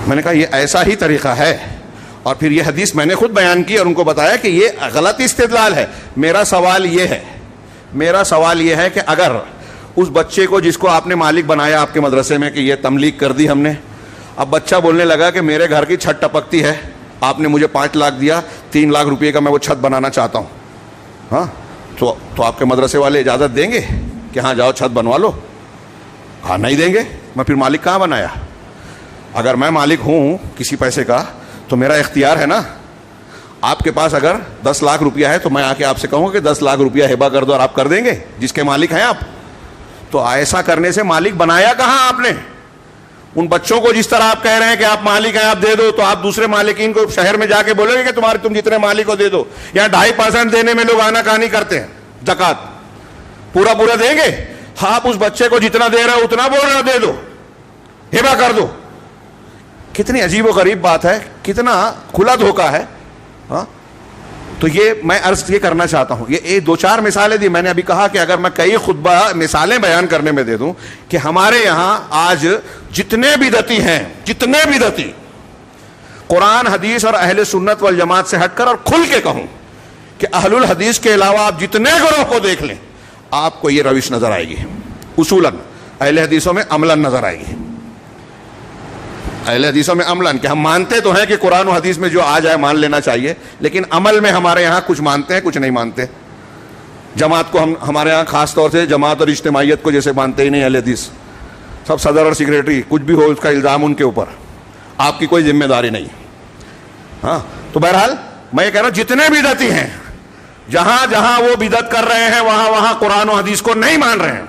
میں نے کہا یہ ایسا ہی طریقہ ہے. اور پھر یہ حدیث میں نے خود بیان کی اور ان کو بتایا کہ یہ غلط استدلال ہے. میرا سوال یہ ہے کہ اگر اس بچے کو جس کو آپ نے مالک بنایا آپ کے مدرسے میں کہ یہ تملیک کر دی ہم نے، اب بچہ بولنے لگا کہ میرے گھر کی چھت ٹپکتی ہے، آپ نے مجھے 5 لاکھ دیا، 3 لاکھ روپے کا میں وہ چھت بنانا چاہتا ہوں، ہاں تو آپ کے مدرسے والے اجازت دیں گے کہ ہاں جاؤ چھت بنوا لو؟ ہاں نہیں دیں گے. میں پھر مالک کہاں بنایا؟ اگر میں مالک ہوں کسی پیسے کا تو میرا اختیار ہے نا. آپ کے پاس اگر 10 لاکھ روپیہ ہے تو میں آ کے آپ سے کہوں کہ 10 لاکھ روپیہ ہبہ کر دو اور آپ کر دیں گے جس کے مالک ہیں آپ. تو ایسا کرنے سے مالک بنایا کہاں آپ نے؟ ان بچوں کو جس طرح آپ کہہ رہے ہیں کہ آپ مالک ہیں آپ دے دو، تو آپ دوسرے مالکین کو شہر میں جا کے بولو گے کہ تم جتنے مالک کو دے دو. یہاں 2.5% دینے میں لوگ آنا کہانی کرتے ہیں، زکوٰۃ پورا دیں گے. آپ اس بچے کو جتنا دے رہے ہو اتنا بول رہے ہو دے دو، ہبہ کر دو. کتنی عجیب و غریب بات ہے، کتنا کھلا دھوکہ ہے. ہاں تو یہ میں عرض یہ کرنا چاہتا ہوں. یہ 2-4 مثالیں دی. میں نے ابھی کہا کہ اگر میں کئی خطبہ مثالیں بیان کرنے میں دے دوں کہ ہمارے یہاں آج جتنے بدعتی قرآن حدیث اور اہل سنت والجماعت سے ہٹ کر، اور کھل کے کہوں کہ اہل الحدیث کے علاوہ آپ جتنے گروہ کو دیکھ لیں آپ کو یہ روش نظر آئے گی. اصولاً اہل حدیثوں میں عملاً نظر آئے گی. اہل حدیثوں میں عملاً کہ ہم مانتے تو ہیں کہ قرآن و حدیث میں جو آ جائے مان لینا چاہیے، لیکن عمل میں ہمارے یہاں کچھ مانتے ہیں کچھ نہیں مانتے. جماعت کو ہمارے یہاں خاص طور سے جماعت اور اجتماعیت کو جیسے مانتے ہی نہیں اہل حدیث. سب صدر اور سیکریٹری کچھ بھی ہو اس کا الزام ان کے اوپر، آپ کی کوئی ذمہ داری نہیں. ہاں تو بہرحال میں یہ کہہ رہا ہوں جتنے بدعتی ہیں، جہاں جہاں وہ بدعت کر رہے ہیں وہاں قرآن و حدیث کو نہیں مان رہے ہیں.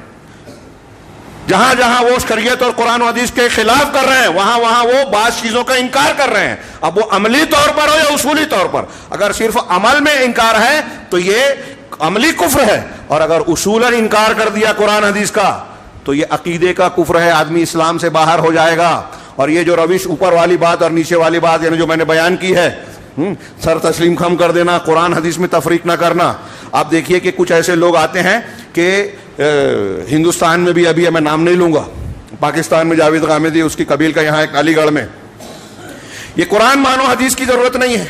جہاں جہاں وہ شریعت اور قرآن و حدیث کے خلاف کر رہے ہیں وہاں وہ بعض چیزوں کا انکار کر رہے ہیں. اب وہ عملی طور پر ہو یا اصولی طور پر، اگر صرف عمل میں انکار ہے تو یہ عملی کفر ہے، اور اگر اصولاً انکار کر دیا قرآن حدیث کا تو یہ عقیدے کا کفر ہے، آدمی اسلام سے باہر ہو جائے گا. اور یہ جو روش اوپر والی بات اور نیچے والی بات یعنی جو میں نے بیان کی ہے، سر تسلیم خم کر دینا، قرآن حدیث میں تفریق نہ کرنا. آپ دیکھیے کہ کچھ ایسے لوگ آتے ہیں کہ ہندوستان میں بھی، ابھی میں نام نہیں لوں گا، پاکستان میں جاوید غامدی اس کی قبیل کا یہاں ایک علی گڑھ میں، یہ قرآن مانو حدیث کی ضرورت نہیں ہے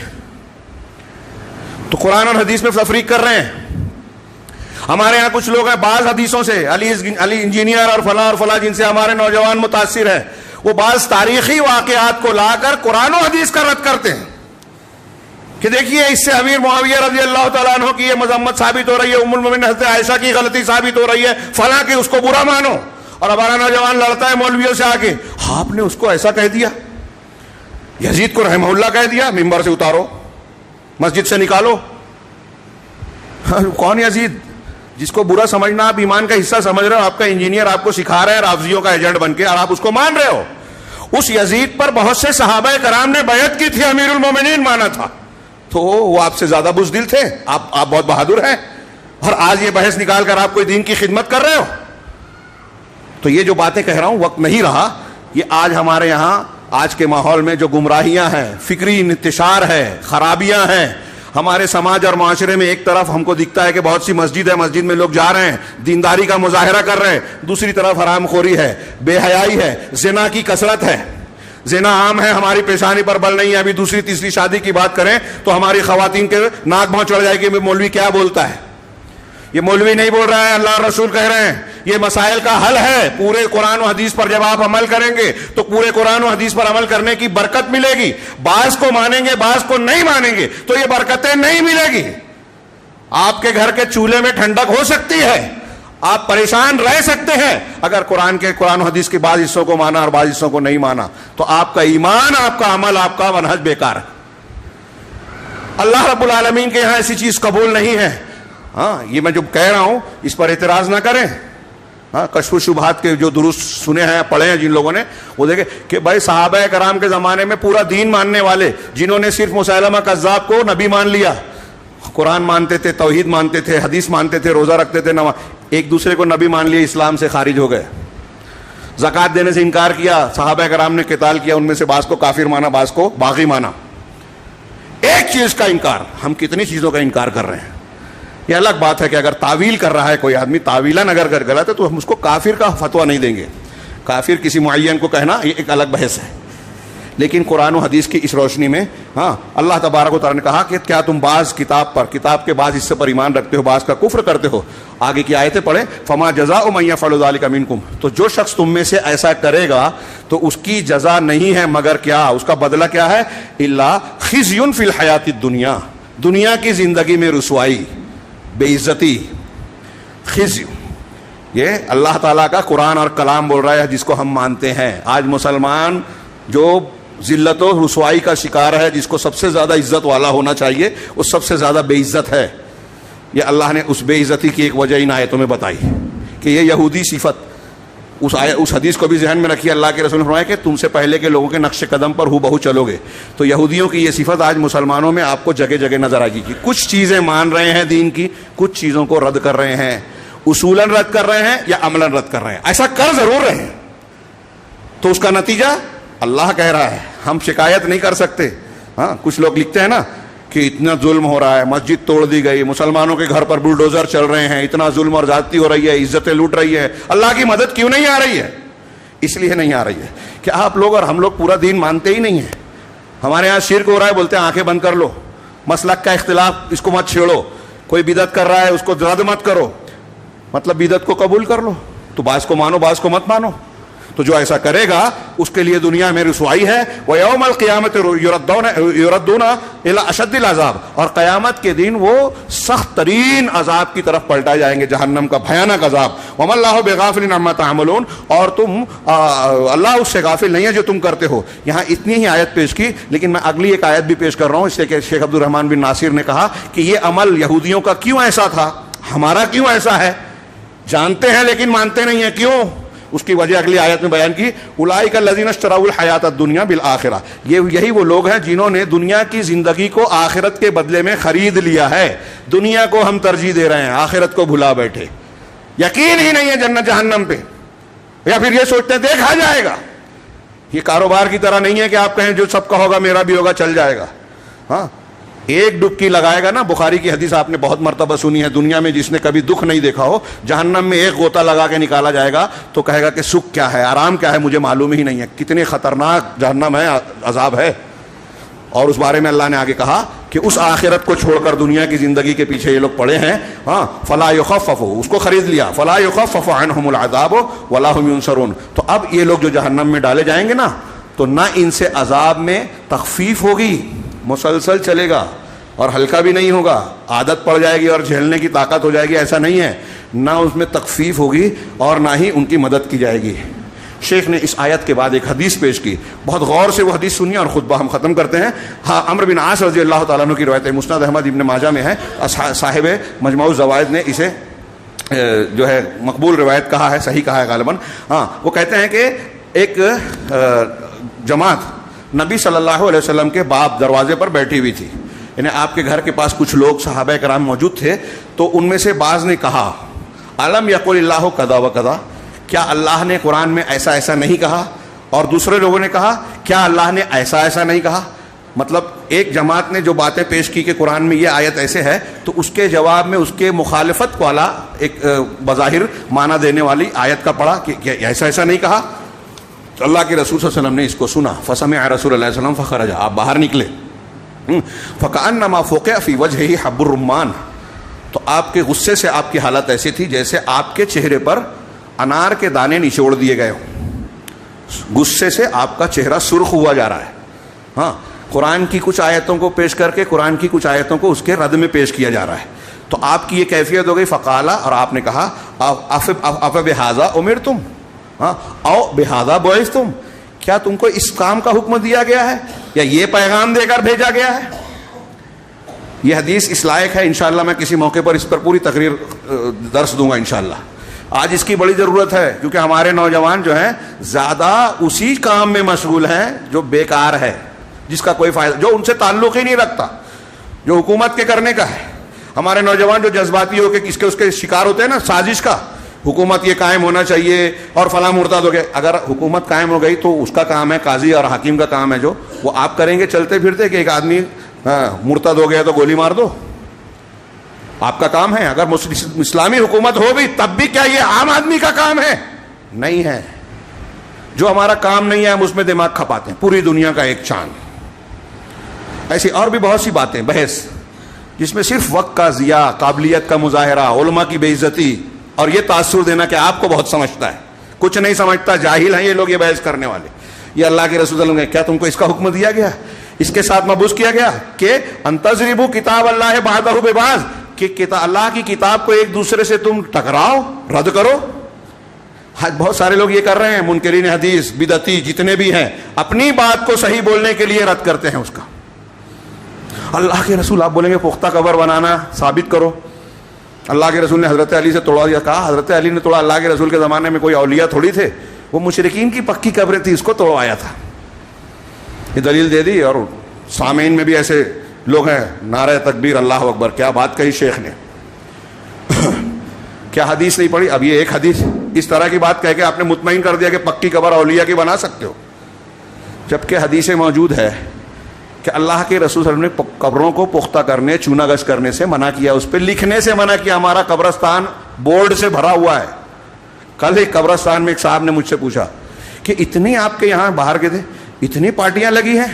تو قرآن اور حدیث میں تفریق کر رہے ہیں. ہمارے یہاں کچھ لوگ ہیں بعض حدیثوں سے، علی انجینئر اور فلاں جن سے ہمارے نوجوان متاثر ہیں، وہ بعض تاریخی واقعات کو لا کر قرآن و حدیث کا رد کرتے ہیں. کہ دیکھیے اس سے امیر معاویہ رضی اللہ تعالیٰ عنہ کی یہ مذمت ثابت ہو رہی ہے، ام المومنین حضرت عائشہ کی غلطی ثابت ہو رہی ہے، فلاں کی اس کو برا مانو، اور ہمارا نوجوان لڑتا ہے مولویوں سے آ کے، آپ نے اس کو ایسا کہہ دیا، یزید کو رحمہ اللہ کہہ دیا، ممبر سے اتارو، مسجد سے نکالو۔ کون یزید؟ جس کو برا سمجھنا آپ ایمان کا حصہ سمجھ رہے ہو، آپ کا انجینئر آپ کو سکھا رہا ہے رافضیوں کا ایجنٹ بن کے، اور آپ اس کو مان رہے ہو۔ اس یزید پر بہت سے صحابہ کرام نے بیعت کی تھی، امیر المومنین مانا تھا، تو وہ آپ سے زیادہ بزدل تھے، آپ بہت بہادر ہیں، اور آج یہ بحث نکال کر آپ کوئی دین کی خدمت کر رہے ہو۔ تو یہ جو باتیں کہہ رہا ہوں، وقت نہیں رہا، یہ آج ہمارے یہاں آج کے ماحول میں جو گمراہیاں ہیں، فکری انتشار ہے، خرابیاں ہیں ہمارے سماج اور معاشرے میں، ایک طرف ہم کو دکھتا ہے کہ بہت سی مسجد ہے، مسجد میں لوگ جا رہے ہیں، دینداری کا مظاہرہ کر رہے ہیں، دوسری طرف حرام خوری ہے، بے حیائی ہے، زنا کی کثرت ہے، زنا عام ہے، ہماری پیشانی پر بل نہیں ہے۔ ابھی دوسری تیسری شادی کی بات کریں تو ہماری خواتین کے ناک بھاں چڑھ جائے کہ مولوی کیا بولتا ہے۔ یہ مولوی نہیں بول رہا ہے، اللہ اور رسول کہہ رہے ہیں، یہ مسائل کا حل ہے۔ پورے قرآن و حدیث پر جب آپ عمل کریں گے تو پورے قرآن و حدیث پر عمل کرنے کی برکت ملے گی۔ بعض کو مانیں گے، بعض کو نہیں مانیں گے تو یہ برکتیں نہیں ملے گی۔ آپ کے گھر کے چولہے میں ٹھنڈک ہو سکتی ہے، آپ پریشان رہ سکتے ہیں، اگر قرآن و حدیث کے بعض حصوں کو مانا اور بعض حصوں کو نہیں مانا تو آپ کا ایمان، آپ کا عمل، آپ کا منہج بیکار ہے۔ اللہ رب العالمین کے یہاں ایسی چیز قبول نہیں ہے۔ ہاں، یہ میں جو کہہ رہا ہوں اس پر اعتراض نہ کریں۔ ہاں، کشف و شبہات کے جو درست سنے ہیں، پڑھے ہیں جن لوگوں نے، وہ دیکھیں کہ بھائی صحابہ کرام کے زمانے میں پورا دین ماننے والے، جنہوں نے صرف مسیلمہ کذاب کو نبی مان لیا، قرآن مانتے تھے، توحید مانتے تھے، حدیث مانتے تھے، روزہ رکھتے تھے، ایک دوسرے کو نبی مان لیا، اسلام سے خارج ہو گئے۔ زکوٰۃ دینے سے انکار کیا، صحابہ کرام نے قتال کیا، ان میں سے بعض کو کافر مانا، بعض کو باغی مانا۔ ایک چیز کا انکار، ہم کتنی چیزوں کا انکار کر رہے ہیں۔ یہ الگ بات ہے کہ اگر تعویل کر رہا ہے کوئی آدمی، تعویلاً اگر غلط ہے تو ہم اس کو کافر کا فتویٰ نہیں دیں گے۔ کافر کسی معین کو کہنا یہ ایک الگ بحث ہے، لیکن قرآن و حدیث کی اس روشنی میں ہاں، اللہ تبارک و تعالیٰ نے کہا کہ کیا تم بعض کتاب کے بعض حصے پر ایمان رکھتے ہو، بعض کا کفر کرتے ہو۔ آگے کی آیتیں پڑھیں، فما جزاء من یفعل ذلک منکم، تو جو شخص تم میں سے ایسا کرے گا تو اس کی جزا نہیں ہے مگر کیا، اس کا بدلہ کیا ہے، الا خزی فی الحیات الدنیا، دنیا کی زندگی میں رسوائی، بے عزتی، خزی۔ یہ اللہ تعالیٰ کا قرآن اور کلام بول رہا ہے جس کو ہم مانتے ہیں۔ آج مسلمان جو ذلت و رسوائی کا شکار ہے، جس کو سب سے زیادہ عزت والا ہونا چاہیے، وہ سب سے زیادہ بے عزت ہے۔ یہ اللہ نے اس بے عزتی کی ایک وجہ ان آیتوں میں بتائی کہ یہ یہودی صفت، اس حدیث کو بھی ذہن میں رکھیے، اللہ کے رسول نے فرمایا کہ تم سے پہلے کے لوگوں کے نقش قدم پر ہو بہو چلو گے۔ تو یہودیوں کی یہ صفت آج مسلمانوں میں آپ کو جگہ جگہ نظر آئے گی۔ کچھ چیزیں مان رہے ہیں دین کی، کچھ چیزوں کو رد کر رہے ہیں، اصولاً رد کر رہے ہیں یا عملاً رد کر رہے ہیں۔ ایسا کر ضرور رہے ہیں، تو اس کا نتیجہ اللہ کہہ رہا ہے، ہم شکایت نہیں کر سکتے۔ ہاں، کچھ لوگ لکھتے ہیں نا کہ اتنا ظلم ہو رہا ہے، مسجد توڑ دی گئی، مسلمانوں کے گھر پر بلڈوزر چل رہے ہیں، اتنا ظلم اور زیادتی ہو رہی ہے، عزتیں لوٹ رہی ہے، اللہ کی مدد کیوں نہیں آ رہی ہے؟ اس لیے نہیں آ رہی ہے کہ آپ لوگ اور ہم لوگ پورا دین مانتے ہی نہیں ہیں۔ ہمارے یہاں شرک ہو رہا ہے، بولتے ہیں آنکھیں بند کر لو، مسلک کا اختلاف اس کو مت چھیڑو، کوئی بدعت کر رہا ہے اس کو رد مت کرو، مطلب بدعت کو قبول کر لو، تو بعض کو مانو بعض کو مت مانو۔ تو جو ایسا کرے گا اس کے لیے دنیا میں رسوائی ہے، وَيَوْمَ الْقِيَامَةِ يُرَدُّونَ إِلَىٰ أَشَدِّ الْعَذَابِ، اور قیامت کے دن وہ سخت ترین عذاب کی طرف پلٹائے جائیں گے، جہنم کا بھیانک عذاب۔ وَمَا اللَّهُ بِغَافِلٍ عَمَّا تَعْمَلُونَ، اور تم اللہ اس سے غافل نہیں ہے جو تم کرتے ہو۔ یہاں اتنی ہی آیت پیش کی، لیکن میں اگلی ایک آیت بھی پیش کر رہا ہوں، اس لیے کہ شیخ عبد الرحمن بن ناصر نے کہا کہ یہ عمل یہودیوں کا کیوں ایسا تھا، ہمارا کیوں ایسا ہے، جانتے ہیں لیکن مانتے نہیں ہیں، کیوں؟ اس کی وجہ اگلی آیت میں بیان کی، اولئک الذین اشتروا الحیات الدنیا بالآخرہ، یہی وہ لوگ ہیں جنہوں نے دنیا کی زندگی کو آخرت کے بدلے میں خرید لیا ہے۔ دنیا کو ہم ترجیح دے رہے ہیں، آخرت کو بھلا بیٹھے، یقین ہی نہیں ہے جنت جہنم پہ، یا پھر یہ سوچتے ہیں دیکھا جائے گا۔ یہ کاروبار کی طرح نہیں ہے کہ آپ کہیں جو سب کا ہوگا میرا بھی ہوگا، چل جائے گا۔ ہاں، ایک ڈبکی لگائے گا نا، بخاری کی حدیث آپ نے بہت مرتبہ سنی ہے، دنیا میں جس نے کبھی دکھ نہیں دیکھا ہو، جہنم میں ایک غوطہ لگا کے نکالا جائے گا تو کہے گا کہ سکھ کیا ہے، آرام کیا ہے، مجھے معلوم ہی نہیں ہے، کتنے خطرناک جہنم ہے، عذاب ہے۔ اور اس بارے میں اللہ نے آگے کہا کہ اس آخرت کو چھوڑ کر دنیا کی زندگی کے پیچھے یہ لوگ پڑے ہیں، ہاں، فلا یخفف، اس کو خرید لیا، فلا یخفف عنہم العذاب ولا هم ينصرون۔ تو اب یہ لوگ جو جہنم میں ڈالے جائیں گے نا، تو نہ ان سے عذاب میں تخفیف ہوگی، مسلسل چلے گا، اور ہلکا بھی نہیں ہوگا, عادت پڑ جائے گی اور جھیلنے کی طاقت ہو جائے گی, ایسا نہیں ہے. نہ اس میں تخفیف ہوگی اور نہ ہی ان کی مدد کی جائے گی. شیخ نے اس آیت کے بعد ایک حدیث پیش کی, بہت غور سے وہ حدیث سنیے اور خطبہ ہم ختم کرتے ہیں. ہاں, عمرو بن عاص رضی اللہ تعالیٰ عنہ کی روایت ہے, مسند احمد ابن ماجہ میں ہے, صاحب مجموع الزوائد نے اسے جو ہے مقبول روایت کہا ہے, صحیح کہا ہے غالباً. ہاں, وہ کہتے ہیں کہ ایک جماعت نبی صلی اللہ علیہ وسلم کے باب دروازے پر بیٹھی ہوئی تھی, یعنی آپ کے گھر کے پاس کچھ لوگ صحابہ کرام موجود تھے. تو ان میں سے بعض نے کہا, علم یقول اللہ کذا و کذا, کیا اللہ نے قرآن میں ایسا ایسا نہیں کہا؟ اور دوسرے لوگوں نے کہا, کیا اللہ نے ایسا ایسا نہیں کہا؟ مطلب ایک جماعت نے جو باتیں پیش کی کہ قرآن میں یہ آیت ایسے ہے, تو اس کے جواب میں اس کے مخالفت والا ایک بظاہر معنی دینے والی آیت کا پڑھا کہ ایسا ایسا نہیں کہا. تو اللہ کے رسول صلی اللہ علیہ وسلم نے اس کو سنا, فسمع رسول اللہ صلی اللہ علیہ وسلم فخرج, آپ باہر نکلے, فکأنما فوقع فی وجہہ حب الرمان, تو آپ کے غصے سے آپ کی حالت ایسی تھی جیسے آپ کے چہرے پر انار کے دانے نچوڑ دیے گئے ہوں. غصے سے آپ کا چہرہ سرخ ہوا جا رہا ہے. ہاں, قرآن کی کچھ آیتوں کو پیش کر کے قرآن کی کچھ آیتوں کو اس کے رد میں پیش کیا جا رہا ہے. تو آپ کی یہ کیفیت ہو گئی. فقالا, اور آپ نے کہا, اف بہذا امرتم او بہذا بعثتم, کیا تم کو اس کام کا حکم دیا گیا ہے یا یہ پیغام دے کر بھیجا گیا ہے؟ یہ حدیث اس لائق ہے, انشاءاللہ میں کسی موقع پر اس پر پوری تقریر درس دوں گا انشاءاللہ. آج اس کی بڑی ضرورت ہے, کیونکہ ہمارے نوجوان جو ہیں زیادہ اسی کام میں مشغول ہیں جو بیکار ہے, جس کا کوئی فائدہ, جو ان سے تعلق ہی نہیں رکھتا, جو حکومت کے کرنے کا ہے. ہمارے نوجوان جو جذباتی ہو کے اس کے شکار ہوتے ہیں نا, سازش کا, حکومت یہ قائم ہونا چاہیے اور فلاں مرتد ہو گئے. اگر حکومت قائم ہو گئی تو اس کا کام ہے, قاضی اور حاکم کا کام ہے جو وہ آپ کریں گے چلتے پھرتے, کہ ایک آدمی مرتد ہو گیا تو گولی مار دو, آپ کا کام ہے. اگر اسلامی حکومت ہو بھی تب بھی کیا یہ عام آدمی کا کام ہے؟ نہیں ہے. جو ہمارا کام نہیں ہے ہم اس میں دماغ کھپاتے ہیں, پوری دنیا کا ایک چاند. ایسی اور بھی بہت سی باتیں, بحث جس میں صرف وقت کا ضیاع, قابلیت کا مظاہرہ, علماء کی بے عزتی اور یہ تاثر دینا کہ آپ کو بہت سمجھتا ہے, کچھ نہیں سمجھتا, جاہل ہیں یہ لوگ, یہ بحث کرنے والے. یہ اللہ کے رسول صلی اللہ علیہ وسلم نے, کیا تم کو اس کا حکم دیا گیا, اس کے ساتھ مبعوث کیا گیا کہ انتظربوا کتاب اللہ بعضہ ببعض, کہ اللہ کی کتاب کو ایک دوسرے سے تم ٹکراؤ, رد کرو. بہت سارے لوگ یہ کر رہے ہیں, منکرین حدیث, بدعتی جتنے بھی ہیں, اپنی بات کو صحیح بولنے کے لیے رد کرتے ہیں اس کا. اللہ کے رسول, آپ بولیں گے پختہ قبر بنانا ثابت کرو. اللہ کے رسول نے حضرت علی سے توڑا دیا, کہا حضرت علی نے توڑا, اللہ کے رسول کے زمانے میں کوئی اولیاء تھوڑی تھے, وہ مشرکین کی پکی قبریں تھی, اس کو توڑوایا تھا. یہ دلیل دے دی. اور سامعین میں بھی ایسے لوگ ہیں, نعرہ تکبیر اللہ اکبر, کیا بات کہی شیخ نے, کیا حدیث نہیں پڑھی. اب یہ ایک حدیث اس طرح کی بات کہہ کے آپ نے مطمئن کر دیا کہ پکی قبر اولیاء کی بنا سکتے ہو, جبکہ حدیثیں موجود ہے کہ اللہ کے رسول صلی اللہ علیہ وسلم نے قبروں کو پختہ کرنے, چونا گش کرنے سے منع کیا, اس پہ لکھنے سے منع کیا. ہمارا قبرستان بورڈ سے بھرا ہوا ہے. کل ایک قبرستان میں ایک صاحب نے مجھ سے پوچھا کہ اتنی آپ کے یہاں باہر کے تھے, اتنی پارٹیاں لگی ہیں.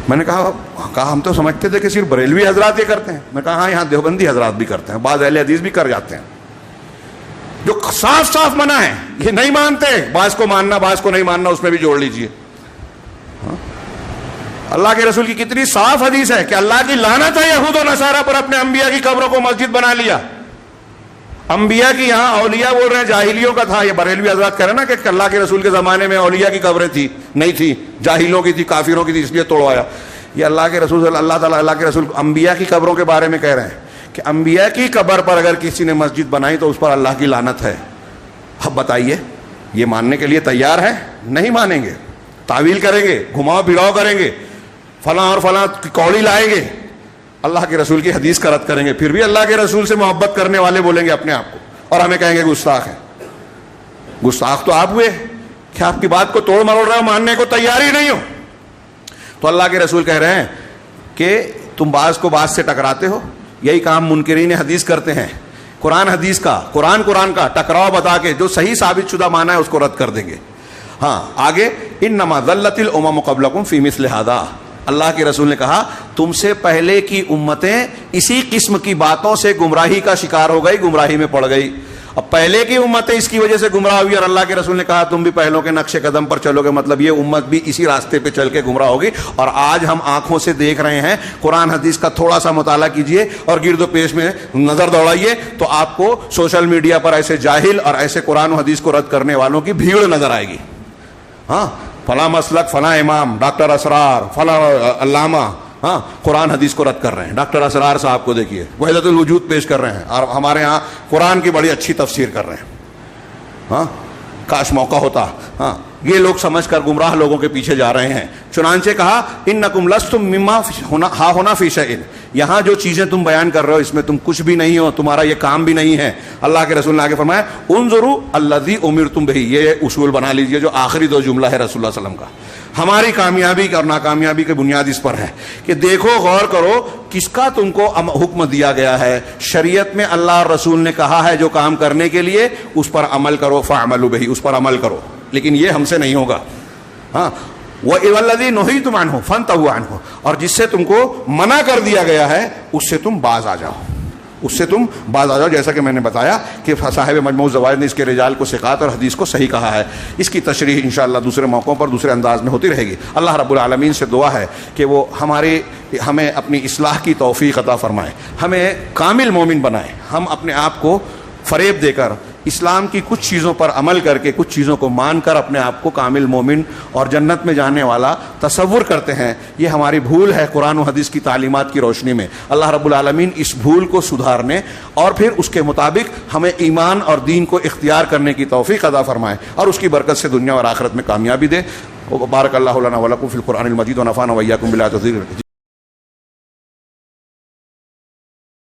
میں نے کہا ہم تو سمجھتے تھے کہ صرف بریلوی حضرات یہ کرتے ہیں. میں کہا ہاں, یہاں دیوبندی حضرات بھی کرتے ہیں, بعض اہل حدیث بھی کر جاتے ہیں, جو صاف صاف منع ہے. یہ نہیں مانتے, بعض کو ماننا بعض کو نہیں ماننا, اس میں بھی جوڑ لیجئے. اللہ کے رسول کی کتنی صاف حدیث ہے کہ اللہ کی لعنت ہے یہود و نصارہ پر, اپنے انبیاء کی قبروں کو مسجد بنا لیا. انبیاء کی یہاں اولیاء بول رہے ہیں جاہلیوں کا تھا. یہ بریلوی حضرات کہہ رہے ہیں نا کہ اللہ کے رسول کے زمانے میں اولیاء کی قبریں تھی, نہیں تھی, جاہلوں کی تھی, کافروں کی تھی, اس لیے توڑوایا. یہ اللہ کے رسول, اللہ تعالیٰ اللہ کے رسول انبیاء کی قبروں کے بارے میں کہہ رہے ہیں کہ انبیاء کی قبر پر اگر کسی نے مسجد بنائی تو اس پر اللہ کی لعنت ہے. اب بتائیے, یہ ماننے کے لیے تیار ہے؟ نہیں مانیں گے, تعویل کریں گے, گھماؤ پھراؤ کریں گے, فلاں اور فلاں کی کوڑی لائیں گے, اللہ کے رسول کی حدیث کا رد کریں گے. پھر بھی اللہ کے رسول سے محبت کرنے والے بولیں گے اپنے آپ کو, اور ہمیں کہیں گے گستاخ ہے. گستاخ تو آپ ہوئے کہ آپ کی بات کو توڑ مروڑ رہے ہو, ماننے کو تیار ہی نہیں ہو. تو اللہ کے رسول کہہ رہے ہیں کہ تم بعض کو بعض سے ٹکراتے ہو. یہی کام منکرین حدیث کرتے ہیں. قرآن حدیث کا, قرآن کا ٹکراؤ بتا کے جو صحیح ثابت شدہ معنی ہے اس کو رد کر دیں گے. ہاں آگے, انما ذلت الامم قبلکم فی مثل ھذا, اللہ کے رسول نے کہا تم سے پہلے کی امتیں اسی قسم کی باتوں سے گمراہی کا شکار ہو گئی, گمراہی میں پڑ گئی. اب پہلے کی امتیں اس کی وجہ سے گمراہ ہوئی اور اللہ کے رسول نے کہا تم بھی پہلوں کے نقش قدم پر چلو گے، مطلب یہ امت بھی اسی راستے پہ چل کے گمراہ ہوگی. اور آج ہم آنکھوں سے دیکھ رہے ہیں. قرآن حدیث کا تھوڑا سا مطالعہ کیجئے اور گرد و پیش میں نظر دوڑائیے تو آپ کو سوشل میڈیا پر ایسے جاہل اور ایسے قرآن و حدیث کو رد کرنے والوں کی بھیڑ نظر آئے گی. ہاں، فلاں مسلک، فلاں امام، ڈاکٹر اسرار، فلاں علامہ ہاں قرآن حدیث کو رد کر رہے ہیں. ڈاکٹر اسرار صاحب کو دیکھیے وحدت الوجود پیش کر رہے ہیں اور ہمارے ہاں قرآن کی بڑی اچھی تفسیر کر رہے ہیں. ہاں کاش موقع ہوتا. ہاں یہ لوگ سمجھ کر گمراہ لوگوں کے پیچھے جا رہے ہیں. چنانچہ کہا انکم لستم مما ہا ہونا فی شیء، یہاں جو چیزیں تم بیان کر رہے ہو اس میں تم کچھ بھی نہیں ہو، تمہارا یہ کام بھی نہیں ہے. اللہ کے رسول نے آگے فرمایا انظروا الذی امرتم بہ، یہ اصول بنا لیجئے جو آخری دو جملہ ہے رسول اللہ صلی اللہ علیہ وسلم کا. ہماری کامیابی اور ناکامیابی کی بنیاد اس پر ہے کہ دیکھو، غور کرو کس کا تم کو حکم دیا گیا ہے. شریعت میں اللہ اور رسول نے کہا ہے جو کام کرنے کے لیے اس پر عمل کرو، فاعملوا بہ، اس پر عمل کرو. لیکن یہ ہم سے نہیں ہوگا. ہاں وَالَّذِي نُهِيتُمْ عَنْهُ فَانْتَهُوا عَنْهُ، اور جس سے تم کو منع کر دیا گیا ہے اس سے تم باز آ جاؤ، اس سے تم باز آ جاؤ. جیسا کہ میں نے بتایا کہ صاحب مجموع الزوائد نے اس کے رجال کو ثقات اور حدیث کو صحیح کہا ہے. اس کی تشریح انشاءاللہ دوسرے موقعوں پر دوسرے انداز میں ہوتی رہے گی. اللہ رب العالمین سے دعا ہے کہ وہ ہمیں اپنی اصلاح کی توفیق عطا فرمائے، ہمیں کامل مومن بنائے. ہم اپنے آپ کو فریب دے کر اسلام کی کچھ چیزوں پر عمل کر کے، کچھ چیزوں کو مان کر اپنے آپ کو کامل مومن اور جنت میں جانے والا تصور کرتے ہیں. یہ ہماری بھول ہے قرآن و حدیث کی تعلیمات کی روشنی میں. اللہ رب العالمین اس بھول کو سدھارنے اور پھر اس کے مطابق ہمیں ایمان اور دین کو اختیار کرنے کی توفیق عطا فرمائے اور اس کی برکت سے دنیا اور آخرت میں کامیابی دے. بارک اللہ لنا ولکم فی القرآن المجید ونفعنا وإیاکم بالآیات